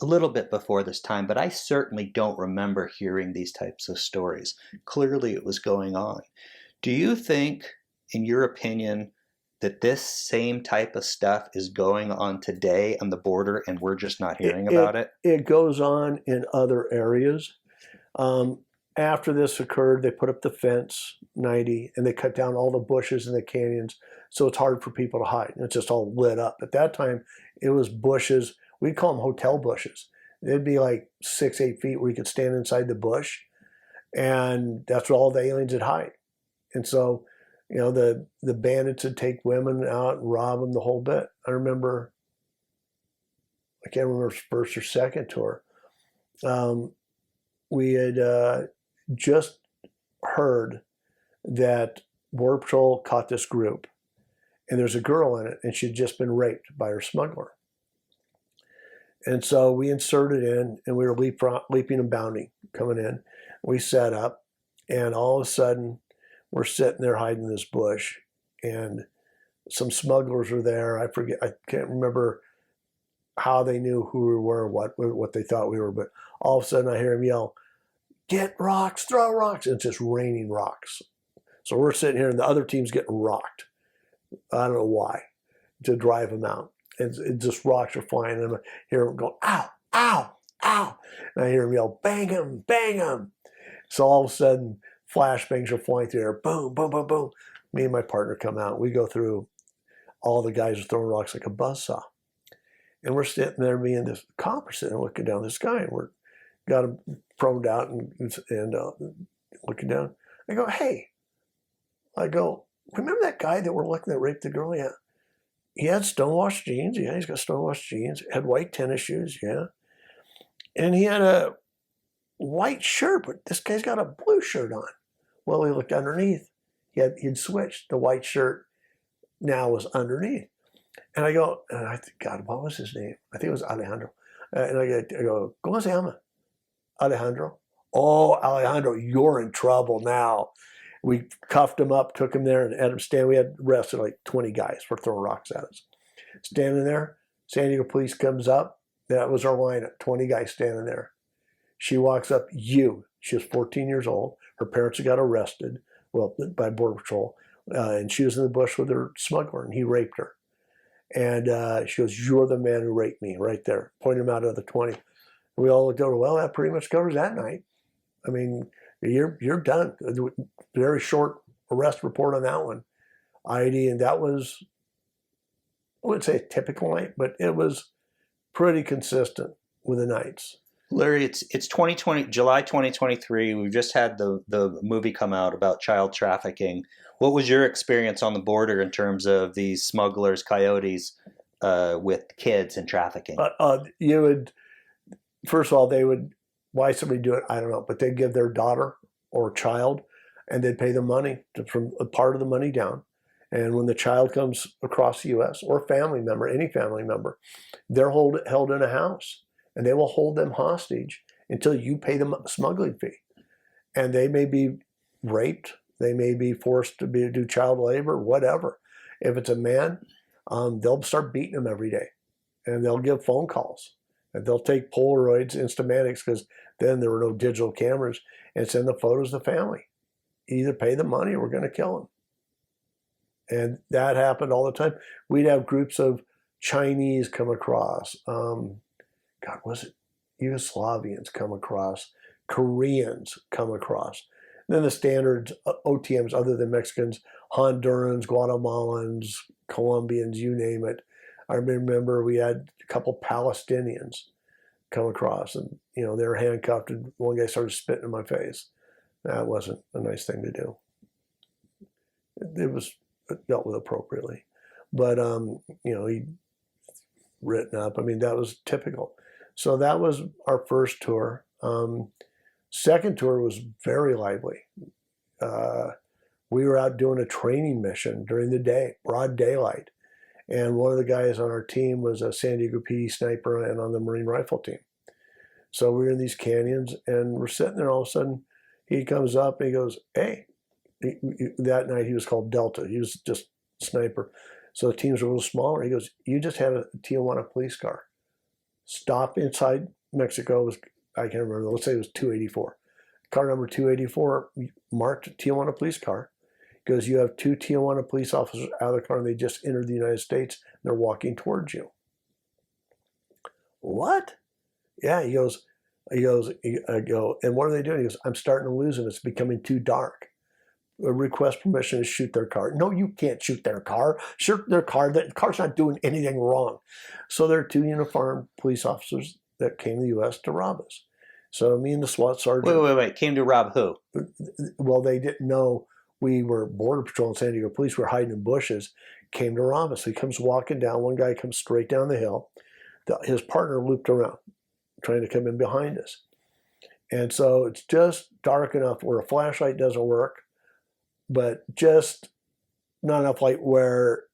a little bit before this time, but I certainly don't remember hearing these types of stories. Clearly it was going on. Do you think, in your opinion, that this same type of stuff is going on today on the border and we're just not hearing about it? It goes on in other areas. After this occurred, they put up the fence, 90, and they cut down all the bushes in the canyons, so it's hard for people to hide. It's just all lit up. At that time, it was bushes. We'd call them hotel bushes. They'd be like 6, 8 feet where you could stand inside the bush, and that's where all the aliens would hide. And so, you know, the bandits would take women out and rob them, the whole bit. I can't remember first or second tour. We had just heard that Border Patrol caught this group, and there's a girl in it, and she'd just been raped by her smuggler. And so we inserted in, and we were leaping and bounding coming in. We set up, and all of a sudden, we're sitting there hiding in this bush, and some smugglers were there. I can't remember how they knew who we were, what they thought we were, but all of a sudden I hear him yell, "Get rocks, throw rocks." And it's just raining rocks. So we're sitting here, and the other team's getting rocked. I don't know why, to drive them out. And just rocks are flying, and I hear him go, "Ow, ow, ow." And I hear him yell, "Bang him, bang him." So all of a sudden, flashbangs are flying through the air, boom, boom, boom, boom. Me and my partner come out. We go through, all the guys are throwing rocks like a buzzsaw. And we're sitting there, me and this cop are sitting there looking down the sky, and we're got him proned out and looking down. I go, "Hey," "remember that guy that we're looking at raped the girl?" "Yeah." "He had stonewashed jeans." "Yeah, he's got stonewashed jeans." "Had white tennis shoes." "Yeah." "And he had a white shirt, but this guy's got a blue shirt on." Well, we looked underneath. He'd switched. The white shirt now was underneath. And I go, God, what was his name? I think it was Alejandro. And I go, "¿Cómo se llama?" "Alejandro." "Oh, Alejandro, you're in trouble now." We cuffed him up, took him there, and had him stand. We had arrested like 20 guys for throwing rocks at us. Standing there, San Diego police comes up. That was our lineup, 20 guys standing there. She walks up, she was 14 years old. Her parents had got arrested, by Border Patrol. And she was in the bush with her smuggler, and he raped her. And she goes, "You're the man who raped me," right there. Pointed him out of the 20. And we all looked over, well, that pretty much covers that night. I mean, you're done. Very short arrest report on that one. ID, and that was, I wouldn't say a typical night, but it was pretty consistent with the nights. Larry, it's 2020, July 2023. We've just had the movie come out about child trafficking. What was your experience on the border in terms of these smugglers, coyotes, with kids and trafficking? First of all, why somebody do it, I don't know, but they'd give their daughter or child, and they'd pay them money from a part of the money down, And when the child comes across the U.S. or a family member, any family member, they're held in a house, and they will hold them hostage until you pay them a smuggling fee. And they may be raped, they may be forced to do child labor, whatever. If it's a man, they'll start beating them every day, and they'll give phone calls, and they'll take Polaroids, Instamatics, because then there were no digital cameras, and send the photos to family. Either pay the money or we're going to kill them. And that happened all the time. We'd have groups of Chinese come across. Was it Yugoslavians come across? Koreans come across. And then the standards OTMs, other than Mexicans, Hondurans, Guatemalans, Colombians, you name it. I remember we had a couple Palestinians come across, and they were handcuffed, and one guy started spitting in my face. That wasn't a nice thing to do. It was dealt with appropriately, but he'd written up. I mean, that was typical. So that was our first tour. Second tour was very lively. We were out doing a training mission during the day, broad daylight, and one of the guys on our team was a San Diego PD sniper and on the Marine Rifle team. So we were in these canyons, and we're sitting there. All of a sudden, he comes up and he goes, "Hey." That night he was called Delta. He was just sniper. So the teams were a little smaller. He goes, "You just had a Tijuana police car stop inside Mexico." It was, I can't remember. Let's say it was 284. Car number 284 marked Tijuana police car. He goes, "You have 2 Tijuana police officers out of the car, and they just entered the United States. And they're walking towards you." What? Yeah, he goes, I go, "And what are they doing?" He goes, "I'm starting to lose them. It's becoming too dark. Request permission to shoot their car." "No, you can't shoot their car. Shoot their car. That car's not doing anything wrong." So there are 2 uniformed police officers that came to the U.S. to rob us. So me and the SWAT sergeant. Wait. Came to rob who? Well, they didn't know we were Border Patrol and San Diego Police. We were hiding in bushes. Came to rob us. He comes walking down. One guy comes straight down the hill. His partner looped around, trying to come in behind us. And so it's just dark enough where a flashlight doesn't work, but just not enough light where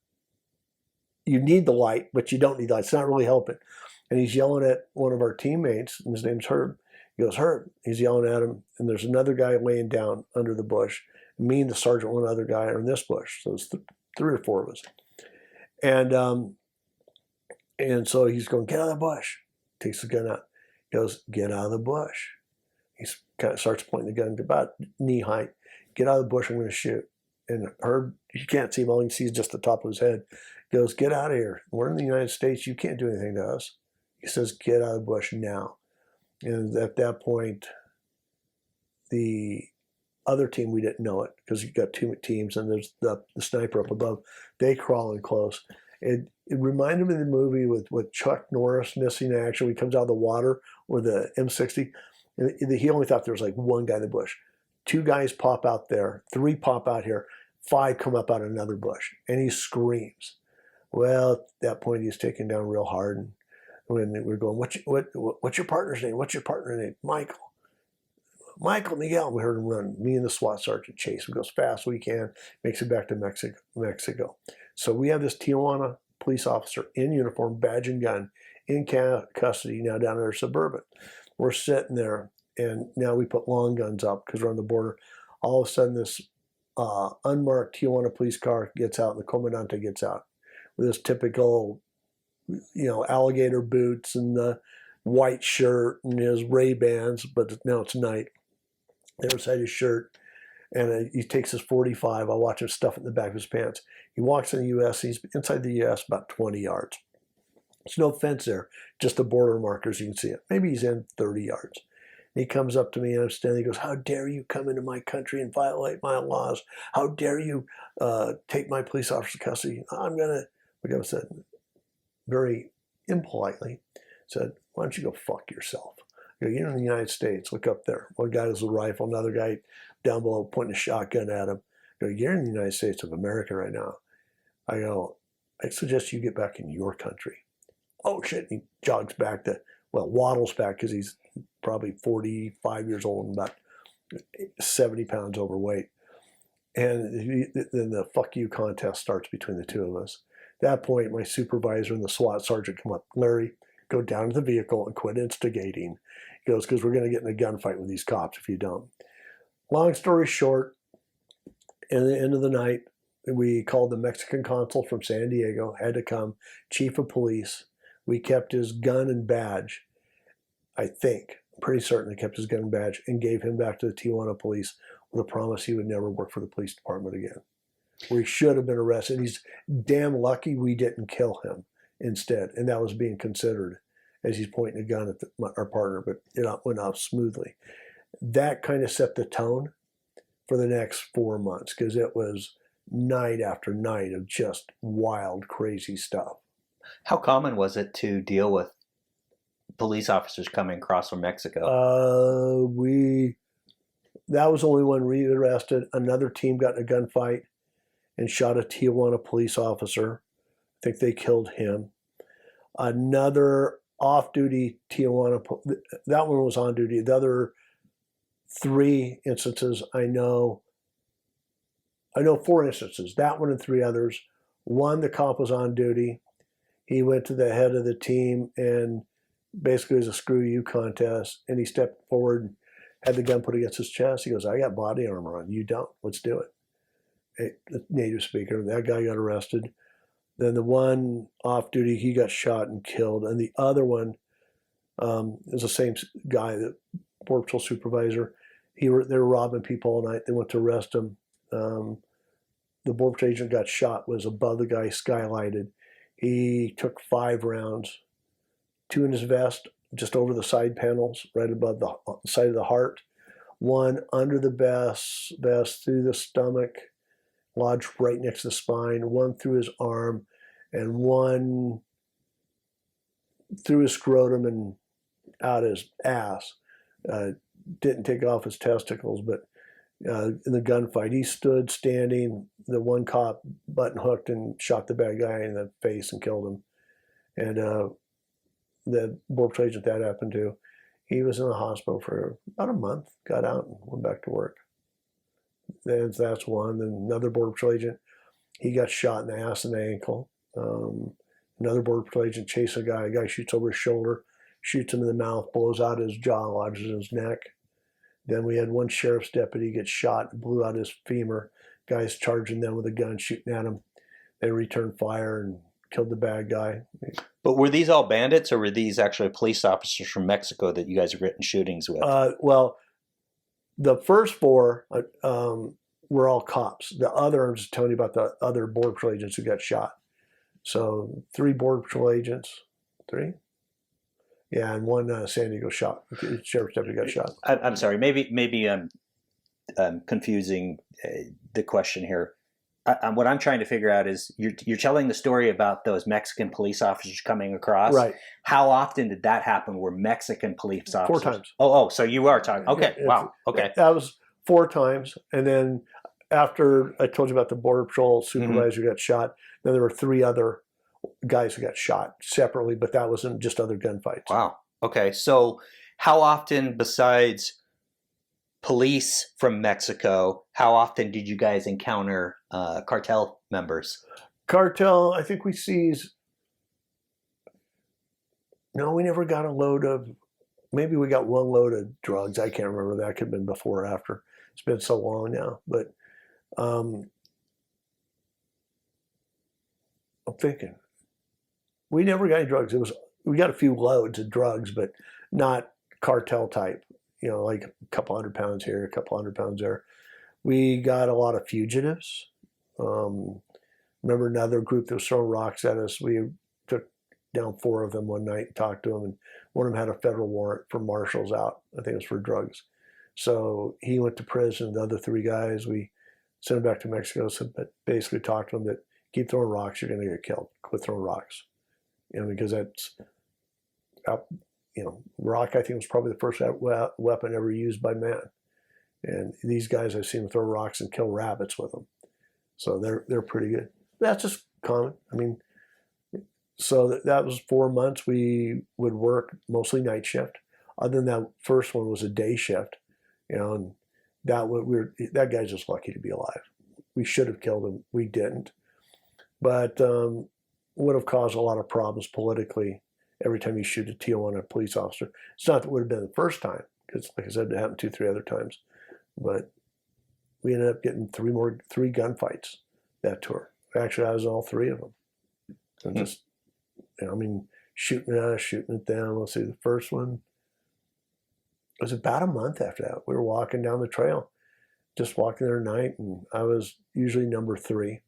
you need the light, but you don't need the light. It's not really helping. And he's yelling at one of our teammates, and his name's Herb. He goes, "Herb." He's yelling at him, and there's another guy laying down under the bush. Me and the sergeant, one other guy, are in this bush. So it's 3 or 4 of us. And so he's going, "Get out of the bush." Takes the gun out. He goes, "Get out of the bush." He kind of starts pointing the gun to about knee height. "Get out of the bush, I'm going to shoot." And Herb, you can't see him, all you can see is just the top of his head. He goes, "Get out of here. We're in the United States. You can't do anything to us." He says, "Get out of the bush now." And at that point, the other team, we didn't know it because you got 2 teams, and there's the sniper up above. They crawl in close. It reminded me of the movie with Chuck Norris missing action. He comes out of the water with the M60. And he only thought there was like 1 guy in the bush. 2 guys pop out there, 3 pop out here, 5 come up out of another bush, and he screams. Well, at that point, he's taken down real hard. And when we're going, what's your partner's name? What's your partner's name? Michael Miguel. We heard him run. Me and the SWAT sergeant chase. We go as fast as we can, makes it back to Mexico. So we have this Tijuana police officer in uniform, badge and gun, in custody now down at our Suburban. We're sitting there, and now we put long guns up because we're on the border. All of a sudden, this unmarked Tijuana police car gets out, and the Comandante gets out with his typical, alligator boots and the white shirt and his Ray-Bans, but now it's night. There beside his shirt, and he takes his .45. I watch him stuff it in the back of his pants. He walks in the U.S. He's inside the U.S. about 20 yards. There's no fence there, just the border markers. You can see it. Maybe he's in 30 yards. And he comes up to me, and I'm standing. He goes, "How dare you come into my country and violate my laws? How dare you take my police officer to custody?" Like I said, very impolitely, said, "Why don't you go fuck yourself? You're in the United States. Look up there." One guy has a rifle, another guy down below pointing a shotgun at him. "You're in the United States of America right now." I go, "I suggest you get back in your country." "Oh shit!" And he jogs back waddles back because he's probably 45 years old and about 70 pounds overweight. And then the fuck you contest starts between the two of us. At that point, my supervisor and the SWAT sergeant come up. Larry, go down to the vehicle and quit instigating. He goes, because we're going to get in a gunfight with these cops if you don't. Long story short, at the end of the night, we called the Mexican consul from San Diego, had to come, chief of police. We kept his gun and badge, I think. I'm pretty certain he kept his gun and badge and gave him back to the Tijuana police with a promise he would never work for the police department again. Where he should have been arrested. He's damn lucky we didn't kill him instead. And that was being considered as he's pointing a gun at our partner, but it went off smoothly. That kind of set the tone for the next 4 months because it was night after night of just wild, crazy stuff. How common was it to deal with police officers coming across from Mexico? That was only one we arrested. Another team got in a gunfight and shot a Tijuana police officer. I think they killed him. Another off-duty Tijuana, that one was on duty. The other 3 instances I know 4 instances, that one and 3 others. One, the cop was on duty. He went to the head of the team and basically it was a screw you contest. And he stepped forward and had the gun put against his chest. He goes, I got body armor on. You don't. Let's do it. A native speaker. That guy got arrested. Then the one off duty, he got shot and killed. And the other one is the same guy, the Border Patrol supervisor. They were robbing people all night. They went to arrest him. The Border Patrol agent got shot, was above the guy, skylighted. He took 5 rounds, 2 in his vest, just over the side panels, right above the side of the heart. 1 under the vest, through the stomach, lodged right next to the spine. 1 through his arm, and 1 through his scrotum and out his ass. Didn't take off his testicles, but in the gunfight, he stood standing. The one cop button hooked and shot the bad guy in the face and killed him. And the Border Patrol agent that happened to, he was in the hospital for about a month, got out and went back to work. Then that's one. Then another Border Patrol agent, he got shot in the ass and the ankle. Another Border Patrol agent chased a guy shoots over his shoulder, shoots him in the mouth, blows out his jaw, lodges in his neck. Then we had one sheriff's deputy get shot, blew out his femur. Guys charging them with a gun, shooting at him. They returned fire and killed the bad guy. But were these all bandits, or were these actually police officers from Mexico that you guys have written shootings with? Well, the first 4 were all cops. The other, I'm just telling you about the other Border Patrol agents who got shot. So 3 Border Patrol agents. 3? Yeah, and 1 San Diego sheriff's deputy got shot. I'm sorry. Maybe I'm confusing the question here. What I'm trying to figure out is you're telling the story about those Mexican police officers coming across. Right. How often did that happen? Were Mexican police officers? 4 times. Oh, so you are talking. Okay. Yeah, wow. Okay. That was 4 times, and then after I told you about the Border Patrol supervisor who got shot, then there were 3 other guys who got shot separately, but that wasn't just other gunfights. Wow. Okay. So how often, besides police from Mexico, how often did you guys encounter cartel members? Cartel, I think we seized. No, we never got a load of. Maybe we got 1 load of drugs. I can't remember. That could have been before or after. It's been so long now. But I'm thinking. We never got any drugs. We got a few loads of drugs, but not cartel type. Like a couple 100 pounds here, a couple 100 pounds there. We got a lot of fugitives. Remember another group that was throwing rocks at us. We took down 4 of them one night and talked to them, and one of them had a federal warrant for marshals out. I think it was for drugs. So he went to prison. The other 3 guys, we sent them back to Mexico. So basically talked to them that keep throwing rocks, you're going to get killed. Quit throwing rocks. Because that's, rock I think was probably the first weapon ever used by man. And these guys, I've seen them throw rocks and kill rabbits with them. So they're pretty good. That's just common. I mean, so that was 4 months. We would work mostly night shift. Other than that first one was a day shift, and that guy's just lucky to be alive. we should have killed him. We didn't. But would have caused a lot of problems politically every time you shoot a Tijuana police officer. It's not that it would have been the first time, because like I said, it happened 2-3 other times. But we ended up getting 3 gunfights that tour. Actually, I was in all 3 of them. And just, I mean, shooting at us, shooting at them. Let's see, the first one was about a month after that. We were walking down the trail, just walking there at night, and I was usually number 3.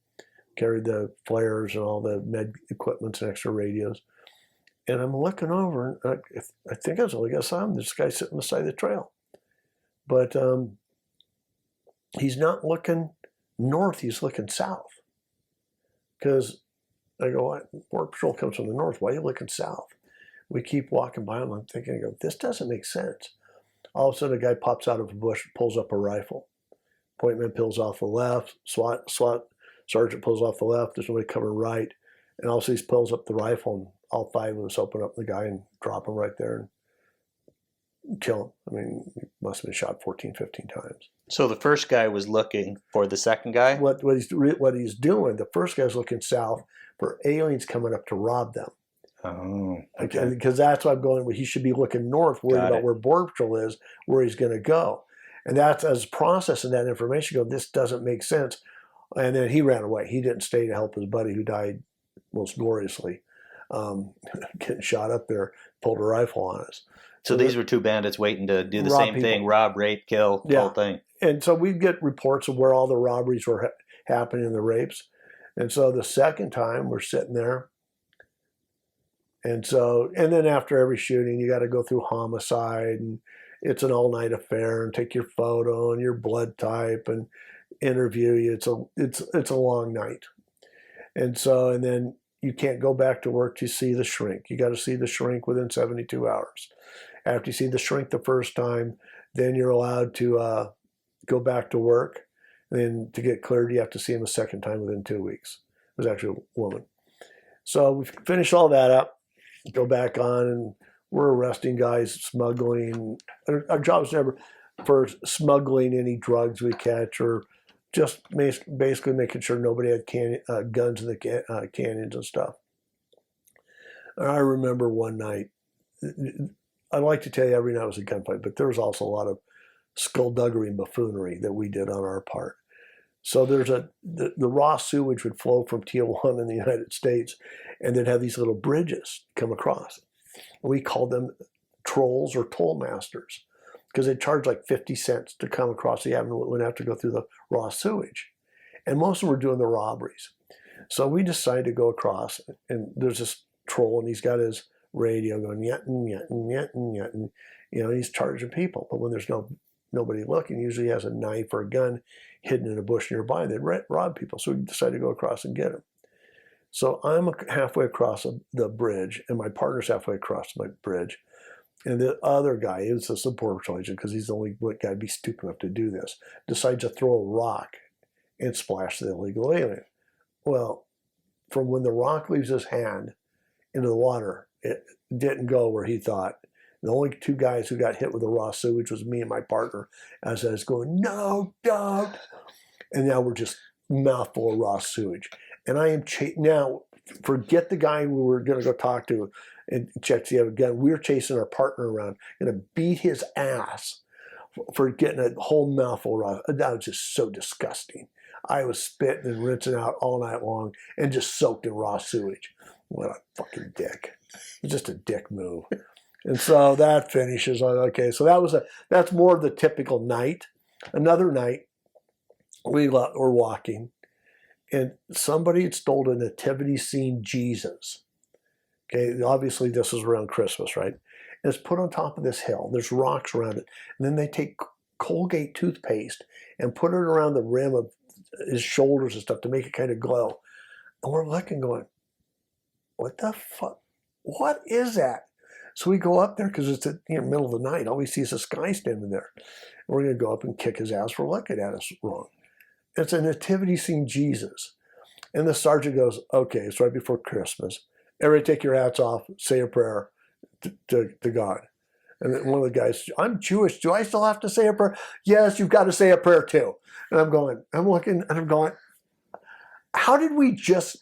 Carried the flares and all the med equipment and extra radios. And I'm looking over, and I think I was only got some. This guy sitting on the side of the trail. But he's not looking north, he's looking south. Because I go, Border Patrol comes from the north, why are you looking south? We keep walking by him, I'm thinking, this doesn't make sense. All of a sudden, a guy pops out of a bush, pulls up a rifle. Point man pulls off the left, SWAT sergeant pulls off the left, there's nobody covering right. And all of a sudden, he pulls up the rifle, and all 5 of us open up the guy and drop him right there and kill him. I mean, he must have been shot 14, 15 times. So the first guy was looking for the second guy? What he's doing, the first guy's looking south for aliens coming up to rob them. Oh, okay. Because that's what I'm going with. He should be looking north, worried about where Border Patrol is, where he's going to go. And that's, as processing that information, go, this doesn't make sense. And then he ran away. He didn't stay to help his buddy who died most gloriously, getting shot up there, pulled a rifle on us. So these were 2 bandits waiting to do the same thing, rob, rape, kill, the whole thing. And so we'd get reports of where all the robberies were happening and the rapes. And so the second time we're sitting there. And then after every shooting, you got to go through homicide, and it's an all-night affair, and take your photo and your blood type and interview you. It's a long night. And then you can't go back to work to see the shrink. You got to see the shrink within 72 hours. After you see the shrink the first time, then you're allowed to go back to work. And then to get cleared, you have to see him a second time within 2 weeks. It was actually a woman. So we finish all that up, go back on, and we're arresting guys, smuggling. Our job is never for smuggling any drugs we catch, or just basically making sure nobody had guns in the canyons and stuff. And I remember one night, I like to tell you every night was a gunfight, but there was also a lot of skullduggery and buffoonery that we did on our part. So there's the raw sewage would flow from Tijuana in the United States, and they'd have these little bridges come across. And we called them trolls or toll masters, because they charged like 50 cents to come across the avenue when they have to go through the raw sewage. And most of them were doing the robberies. So we decided to go across, and there's this troll, and he's got his radio going, yettin, yettin, yettin, yettin. You know, he's charging people. But when there's nobody looking, usually he has a knife or a gun hidden in a bush nearby. They'd rob people. So we decided to go across and get him. So I'm halfway across the bridge, and my partner's halfway across my bridge. And the other guy, is a Border Patrol agent, because he's the only guy to be stupid enough to do this, decides to throw a rock and splash the illegal alien. Well, from when the rock leaves his hand into the water, it didn't go where he thought. The only 2 guys who got hit with the raw sewage was me and my partner, as I was going, no, don't. And now we're just mouthful of raw sewage. And I am now, forget the guy we were going to go talk to and check to see if he had a gun. We're chasing our partner around, going to beat his ass for getting a whole mouthful of raw. That was just so disgusting. I was spitting and rinsing out all night long and just soaked in raw sewage. What a fucking dick. It's just a dick move. And so that finishes on, okay, so that's more of the typical night. Another night, we were walking, and somebody had stolen a nativity scene Jesus. Okay, obviously this was around Christmas, right? And it's put on top of this hill. There's rocks around it. And then they take Colgate toothpaste and put it around the rim of his shoulders and stuff to make it kind of glow. And we're looking going, what the fuck? What is that? So we go up there, because it's in the middle of the night. All we see is this guy standing there. And we're going to go up and kick his ass for looking at us wrong. It's a nativity scene Jesus. And the sergeant goes, okay, it's right before Christmas. Everybody take your hats off, say a prayer to God. And then one of the guys, I'm Jewish. Do I still have to say a prayer? Yes, you've got to say a prayer too. And I'm looking, and I'm going, how did we just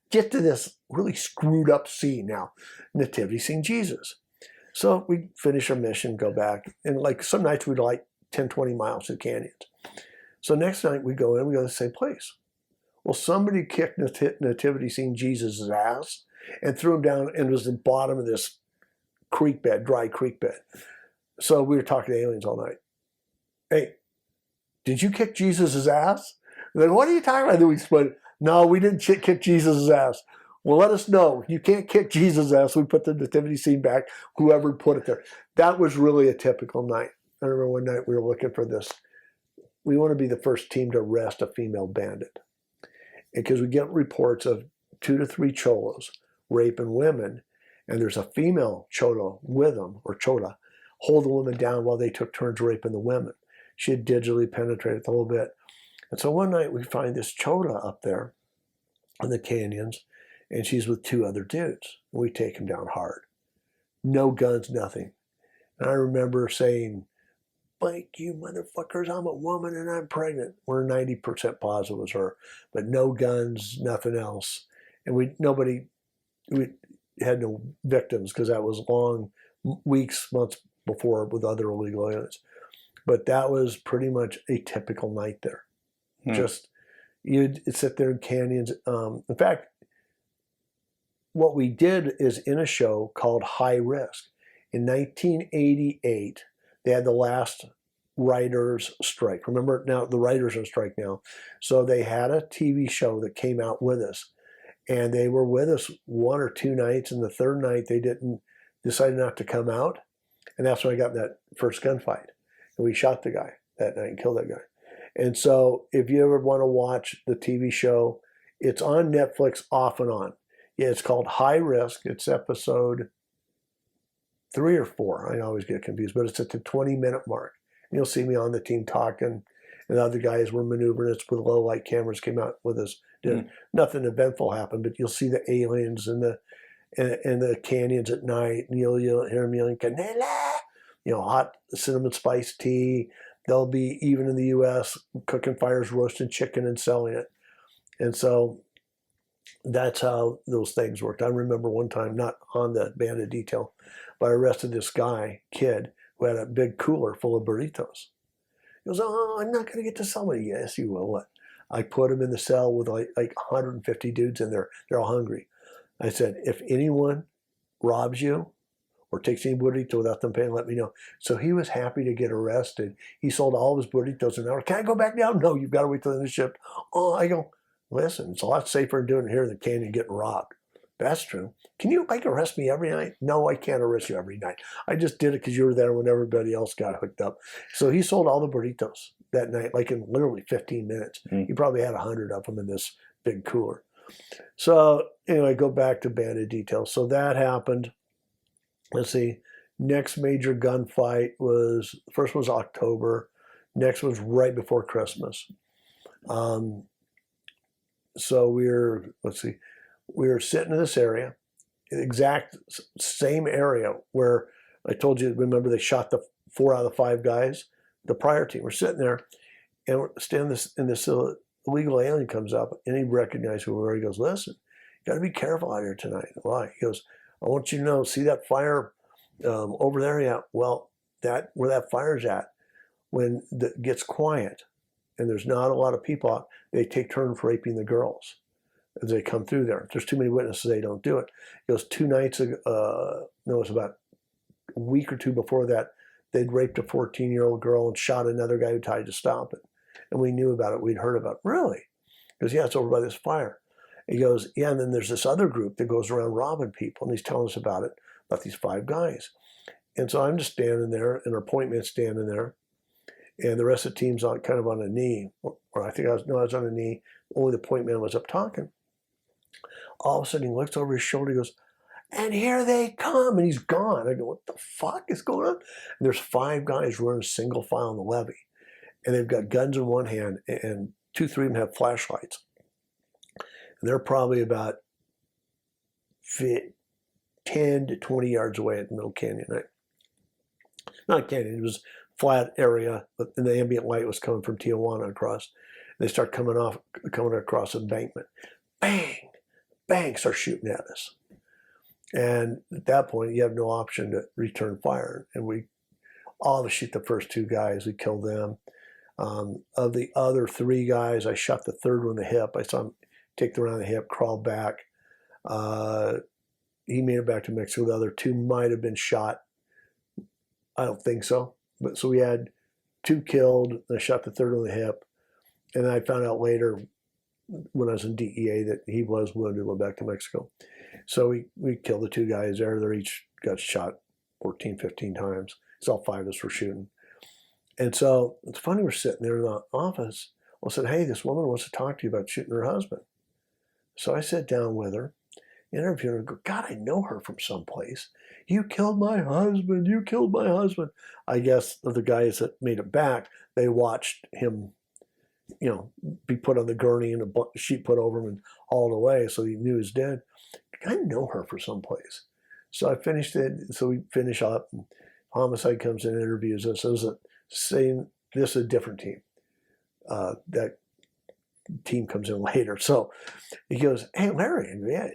get to this really screwed up scene now? Nativity scene Jesus. So we finish our mission, go back. And like some nights we'd like 10, 20 miles to the canyons. So next night we go to the same place. Well, somebody kicked nativity scene Jesus' ass and threw him down and was the bottom of this creek bed, dry creek bed. So we were talking to aliens all night. Hey, did you kick Jesus' ass? And then what are you talking about? Then we split. No, we didn't kick Jesus' ass. Well, let us know. You can't kick Jesus' ass. We put the nativity scene back, whoever put it there. That was really a typical night. I remember one night we were looking for this. We want to be the first team to arrest a female bandit. Because we get reports of 2 to 3 cholos raping women, and there's a female cholo with them, or chola, hold the woman down while they took turns raping the women. She had digitally penetrated the whole bit. And so one night we find this chola up there in the canyons, and she's with 2 other dudes. We take them down hard. No guns, nothing. And I remember saying, "Bike you motherfuckers, I'm a woman and I'm pregnant." We're 90% positive it was her, but no guns, nothing else. And we had no victims because that was long, weeks, months before with other illegal aliens. But that was pretty much a typical night there. Just, you'd sit there in canyons. In fact, what we did is in a show called High Risk. In 1988, they had the last writers' strike. Remember, now the writers are on strike now. So they had a TV show that came out with us. And they were with us 1 or 2 nights. And the third night, they decided not to come out. And that's when I got that first gunfight. And we shot the guy that night and killed that guy. And so if you ever want to watch the TV show, it's on Netflix off and on. Yeah, it's called High Risk. It's episode 3 or 4. I always get confused, but it's at the 20-minute mark. And you'll see me on the team talking, and the other guys were maneuvering. It's with low light cameras came out with us. Nothing eventful happened, but you'll see the aliens in the canyons at night, and you'll hear them yelling "Canela," hot cinnamon spice tea. They'll be, even in the U.S., cooking fires, roasting chicken and selling it. And so that's how those things worked. I remember one time, not on the bandit detail, but I arrested this kid, who had a big cooler full of burritos. He goes, "Oh, I'm not going to get to somebody." "Yes, you will." What? I put him in the cell with like 150 dudes in there. They're all hungry. I said, "If anyone robs you or takes any burrito without them paying, let me know." So he was happy to get arrested. He sold all of his burritos an hour. "Can I go back now?" "No, you've got to wait till the end of the shift." "Oh," I go, "Listen, it's a lot safer than doing it here than canyon getting robbed." "That's true. Can you arrest me every night?" "No, I can't arrest you every night. I just did it because you were there when everybody else got hooked up." So he sold all the burritos that night, like in literally 15 minutes. He probably had 100 of them in this big cooler. So anyway, go back to bandit details. So that happened. Let's see. Next major gunfight first was October. Next was right before Christmas. So we were sitting in this area, exact same area where I told you, remember they shot the 4 out of the 5 guys, the prior team. We're sitting there, and we're standing in this illegal alien comes up, and he recognized who we were. He goes, "Listen, you got to be careful out here tonight." "Why?" He goes, "I want you to know, see that fire over there?" "Yeah." "Well, where that fire's at, when it gets quiet and there's not a lot of people out, they take turns raping the girls as they come through there. If there's too many witnesses, they don't do it." It was 2 nights ago, it was about a week or 2 before that, they'd raped a 14-year-old girl and shot another guy who tried to stop it. And we knew about it. We'd heard about it. "Really?" He goes, "Yeah, it's over by this fire." He goes, "Yeah, and then there's this other group that goes around robbing people." And he's telling us about it, about these 5 guys. And so I'm just standing there, and our point man's standing there, and the rest of the team's kind of on a knee. Or I think I was on a knee. Only the point man was up talking. All of a sudden, he looks over his shoulder. He goes, "And here they come," and he's gone. I go, "What the fuck is going on?" And there's 5 guys running single file on the levee. And they've got guns in one hand, and 2, 3 of them have flashlights. And they're probably about 10 to 20 yards away at the middle canyon. Right? not a canyon, it was flat area, but and the ambient light was coming from Tijuana across. And they start coming across embankment. Bang, bang, start shooting at us. And at that point, you have no option to return fire. And we all of us shoot the first 2 guys. We killed them. Of the other 3 guys, I shot the third one in the hip. I saw him take the round in the hip, crawl back. He made it back to Mexico. The other 2 might have been shot. I don't think so. But so we had 2 killed. I shot the third one in the hip. And then I found out later when I was in DEA that he was wounded, went back to Mexico. So we killed the 2 guys there. They each got shot 14, 15 times. So all 5 of us were shooting. And so it's funny, we're sitting there in the office. I said, hey, this woman wants to talk to you about shooting her husband. So I sat down with her, interviewed her, and go, God, I know her from someplace. You killed my husband. You killed my husband. I guess the guys that made it back, they watched him, be put on the gurney and a sheet put over him and hauled away. So he knew he was dead. I know her from someplace. So I finished it. So we finish up. And Homicide comes in and interviews us. It was saying this is a different team. That team comes in later. So he goes, hey, Larry. And yeah.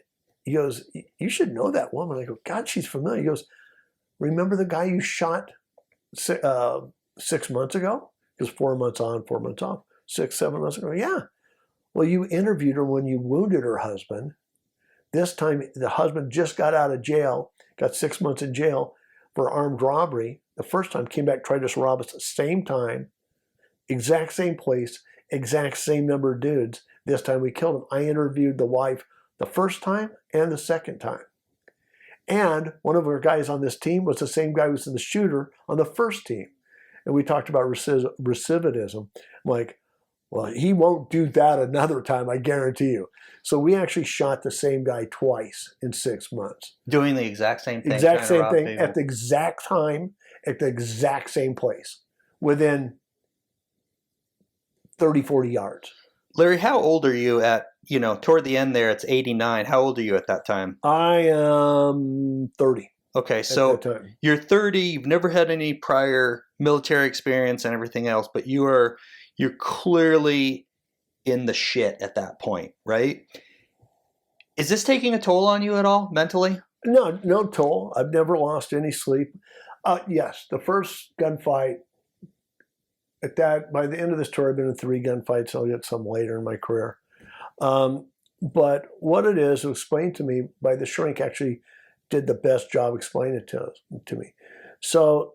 He goes, you should know that woman. I go, God, she's familiar. He goes, remember the guy you shot 6 months ago? Because 4 months on, 4 months off. 6, 7 months ago. Yeah. Well, you interviewed her when you wounded her husband. This time, the husband just got out of jail, got 6 months in jail for armed robbery. The first time, came back, tried to rob us at the same time, exact same place, exact same number of dudes. This time we killed him. I interviewed the wife the first time and the second time. And one of our guys on this team was the same guy who was the shooter on the first team. And we talked about recidivism. I'm like, well, he won't do that another time, I guarantee you. So we actually shot the same guy twice in 6 months. Doing the exact same thing. Exact same thing at the exact time, at the exact same place, within 30, 40 yards. Larry, how old are you at, toward the end there, it's 89. How old are you at that time? I am 30. Okay, so you're 30, you've never had any prior military experience and everything else, but you're clearly in the shit at that point, right? Is this taking a toll on you at all mentally? No toll. I've never lost any sleep. Yes, the first gunfight, by the end of this tour, I've been in 3 gunfights. I'll get some later in my career. But what it is explained to me by the shrink actually did the best job explaining it to me. So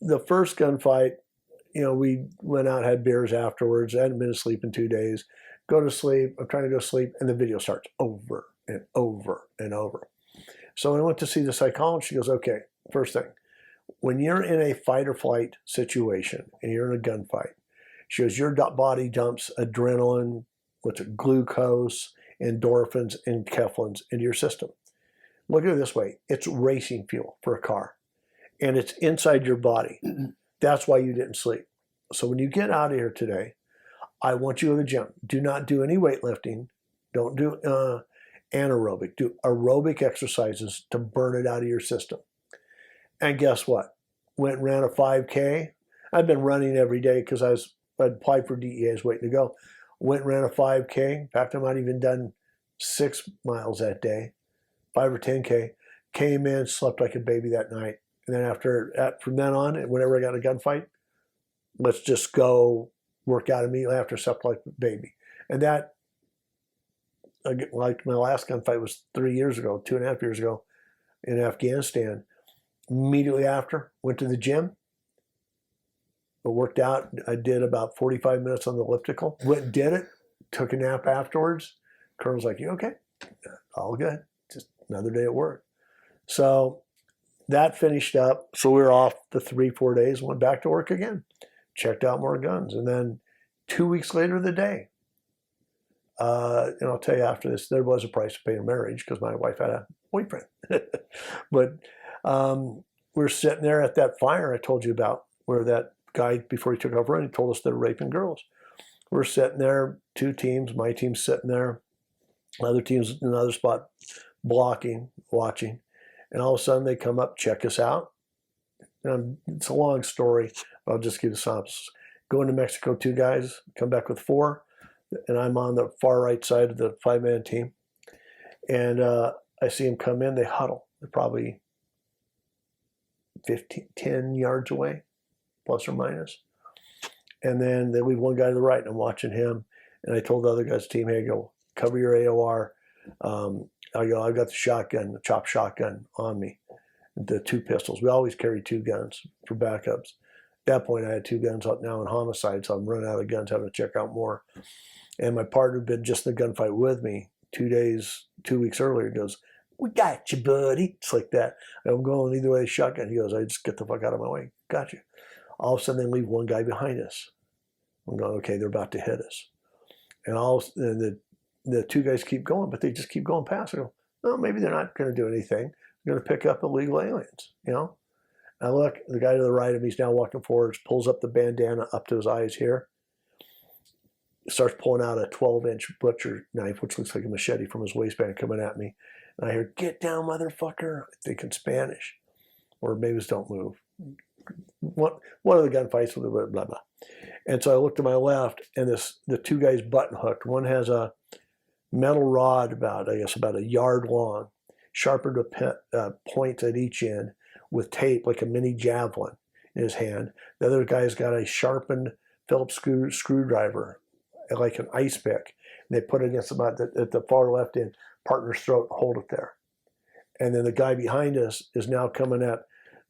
the first gunfight, we went out, had beers afterwards. I hadn't been asleep in 2 days. Go to sleep. I'm trying to go to sleep, and the video starts over and over and over. So when I went to see the psychologist, she goes, okay, first thing, when you're in a fight or flight situation and you're in a gunfight, she goes, your body dumps adrenaline, glucose, endorphins, and kephalins into your system. Look at it this way. It's racing fuel for a car, and it's inside your body. That's why you didn't sleep. So when you get out of here today, I want you to the gym. Do not do any weightlifting. Don't do anaerobic. Do aerobic exercises to burn it out of your system. And guess what? Went and ran a 5K. I've been running every day because I'd applied for DEA. I was waiting to go. Went and ran a 5K. In fact, I might have even done 6 miles that day, 5 or 10K. Came in, slept like a baby that night. And then from then on, whenever I got in a gunfight, let's just go work out immediately after, slept like a baby. And that, like my last gunfight was 3 years ago, 2.5 years ago in Afghanistan. Immediately after, went to the gym. I worked out. I did about 45 minutes on the elliptical. Went and did it. Took a nap afterwards. Colonel's like, you okay? All good. Just another day at work. So that finished up. So we were off the 3-4 days. Went back to work again. Checked out more guns. And then 2 weeks later the day, and I'll tell you after this, there was a price to pay in marriage because my wife had a boyfriend. But we're sitting there at that fire I told you about, where that guy, before he took off running, told us they're raping girls. We're sitting there, 2 teams, my team's sitting there, other team's in another spot, blocking, watching. And all of a sudden they come up, check us out. It's a long story, but I'll just give you some. Going to Mexico, 2 guys, come back with 4, and I'm on the far right side of the 5-man team. And I see them come in, they huddle. They're probably 10 yards away, plus or minus. And then they leave one guy to the right, and I'm watching him. And I told the other guy's team, hey, go cover your AOR. I go, I've got the shotgun, the chopped shotgun on me, the 2 pistols. We always carry 2 guns for backups. At that point, I had 2 guns up now in homicide, so I'm running out of guns, having to check out more. And my partner had been just in the gunfight with me 2 weeks earlier. He goes, we got you, buddy. It's like that. I'm going either way, shotgun. He goes, I just get the fuck out of my way. Got you. All of a sudden, they leave one guy behind us. I'm going, okay, they're about to hit us. And the 2 guys keep going, but they just keep going past. I go, well, maybe they're not going to do anything. They're going to pick up illegal aliens, you know? And I look, the guy to the right of me, he's now walking forward, pulls up the bandana up to his eyes here, starts pulling out a 12-inch butcher knife, which looks like a machete, from his waistband coming at me. And I hear, get down, motherfucker. I think in Spanish. Or maybe it's don't move. One of the gunfights, blah, blah, blah. And so I look to my left, and the 2 guys button hooked. One has a metal rod about a yard long, sharpened with points at each end with tape, like a mini javelin in his hand. The other guy's got a sharpened Phillips screwdriver, like an ice pick. And they put it against about at the far left end, partner's throat, hold it there. And then the guy behind us is now coming at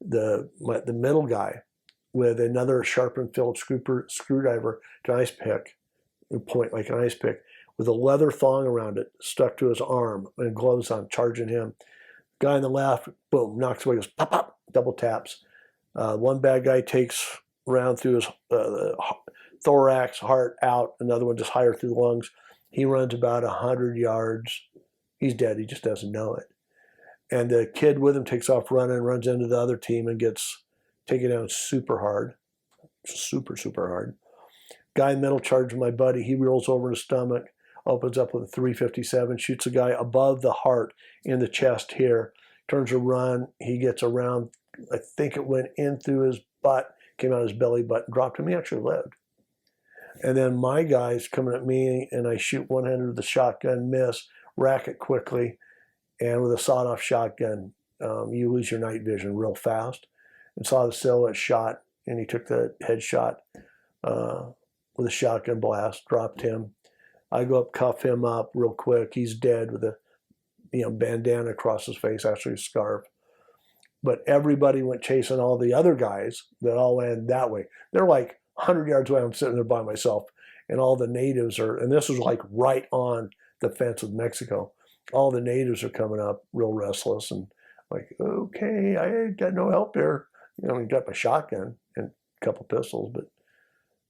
the middle guy with another sharpened Phillips screwdriver to an ice pick, point like an ice pick, with a leather thong around it stuck to his arm and gloves on, charging him. Guy on the left, boom, knocks away, goes pop, pop, double taps. One bad guy takes around through his thorax, heart out. Another one just higher through the lungs. He runs about 100 yards. He's dead. He just doesn't know it. And the kid with him takes off running, runs into the other team and gets taken down super hard. Super, super hard. Guy in the middle charges my buddy. He rolls over in his stomach, opens up with a .357, shoots a guy above the heart in the chest here, turns a run. He gets around, I think it went in through his butt, came out his belly button, dropped him. He actually lived. And then my guy's coming at me, and I shoot one hand with the shotgun, miss, rack it quickly, and with a sawed-off shotgun, you lose your night vision real fast. And saw the silhouette shot, and he took the headshot with a shotgun blast, dropped him. I go up, cuff him up real quick. He's dead with a bandana across his face, actually a scarf. But everybody went chasing all the other guys that all went that way. They're like 100 yards away. I'm sitting there by myself, and all the natives are, and this was like right on the fence with Mexico. All the natives are coming up real restless and like, okay, I got no help here. I got my shotgun and a couple pistols, but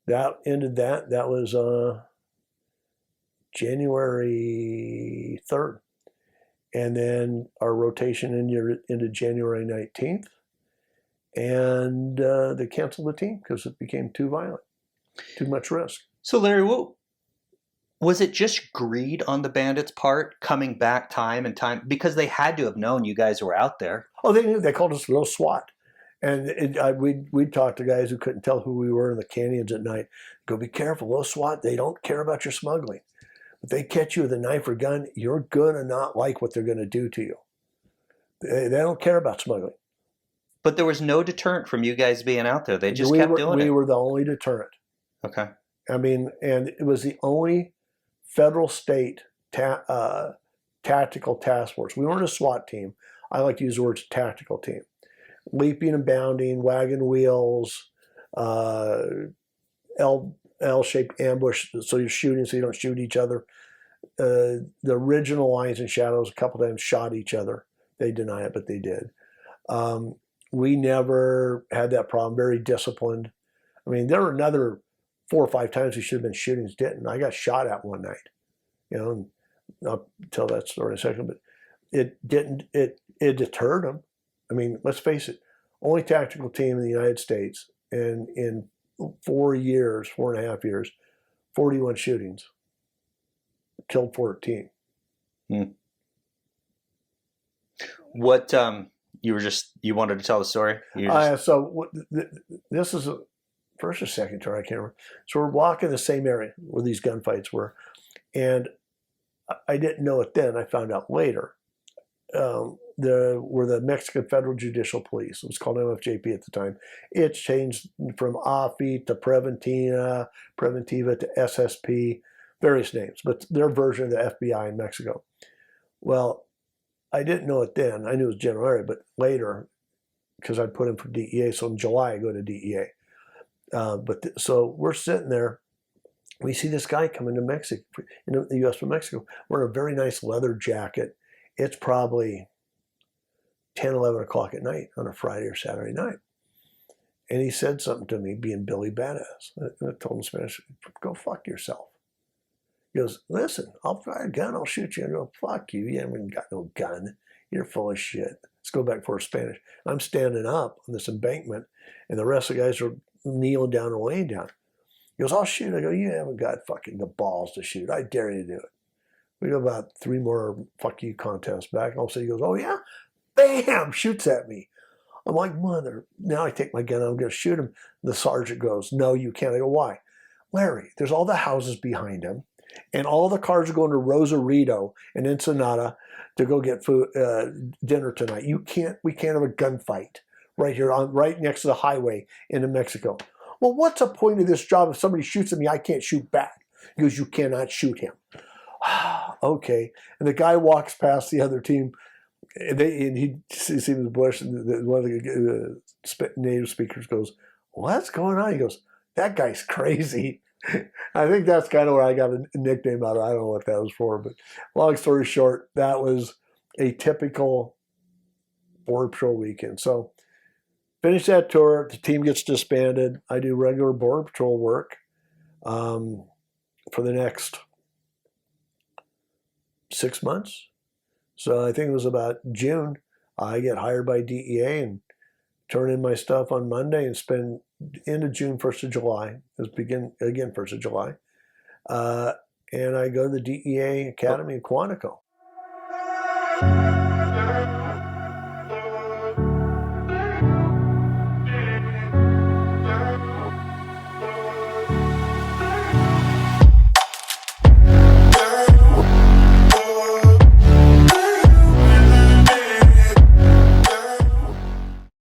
that ended that. That was January 3rd. And then our rotation into January 19th. And they canceled the team because it became too violent, too much risk. So Larry, was it just greed on the bandits' part, coming back time and time? Because they had to have known you guys were out there. Oh, they knew. They called us little SWAT. And we'd talk to guys who couldn't tell who we were in the canyons at night. Go, be careful, little SWAT. They don't care about your smuggling. If they catch you with a knife or gun, you're going to not like what they're going to do to you. They don't care about smuggling. But there was no deterrent from you guys being out there. They just kept doing it. We were the only deterrent. Okay. I mean, and it was the only federal state tactical task force. We weren't a SWAT team. I like to use the words tactical team. Leaping and bounding, wagon wheels, L-shaped ambush, so you're shooting so you don't shoot each other. The original Lions and Shadows a couple times shot each other. They deny it, but they did. We never had that problem. Very disciplined. I mean, there were another 4 or 5 times we should have been shooting, didn't. I got shot at one night. And I'll tell that story in a second, but it didn't. It deterred them. I mean, let's face it, only tactical team in the United States, and in 4.5 years, 41 shootings, killed 14. What you wanted to tell the story? This is a first or second tour, I can't remember. So we're walking the same area where these gunfights were, and I didn't know it then. I found out later. Were the Mexican Federal Judicial Police. It was called MFJP at the time. It's changed from AFI to Preventiva to SSP, various names, but their version of the FBI in Mexico. Well, I didn't know it then. I knew it was general area, but later, because I'd put in for DEA, so in July I go to DEA. So we're sitting there. We see this guy coming to Mexico, in the U.S. Mexico, wearing a very nice leather jacket. It's probably 10, 11 o'clock at night on a Friday or Saturday night. And he said something to me, being Billy Badass. I told him in Spanish, go fuck yourself. He goes, listen, I'll fire a gun, I'll shoot you. I go, fuck you, you haven't got no gun. You're full of shit. Let's go back for Spanish. I'm standing up on this embankment, and the rest of the guys are kneeling down or laying down. He goes, I'll shoot. I go, you haven't got fucking the balls to shoot. I dare you to do it. We go about 3 more fuck you contests back. All of a sudden he goes, oh yeah? Bam! Shoots at me. I'm like, mother. Now I take my gun, I'm going to shoot him. The sergeant goes, no, you can't. I go, why? Larry, there's all the houses behind him, and all the cars are going to Rosarito and Ensenada to go get food, dinner tonight. We can't have a gunfight right here, right next to the highway into Mexico. Well, what's the point of this job? If somebody shoots at me, I can't shoot back. He goes, you cannot shoot him. Okay. And the guy walks past the other team, and he sees the bush, and one of the native speakers goes, what's going on? He goes, that guy's crazy. I think that's kind of where I got a nickname out of. I don't know what that was for, but long story short, that was a typical Border Patrol weekend. So finish that tour, the team gets disbanded. I do regular Border Patrol work for the next 6 months. So I think it was about June. I get hired by DEA and turn in my stuff on Monday and spend end of June, 1st of July. Let's begin again, 1st of July. And I go to the DEA Academy in Quantico.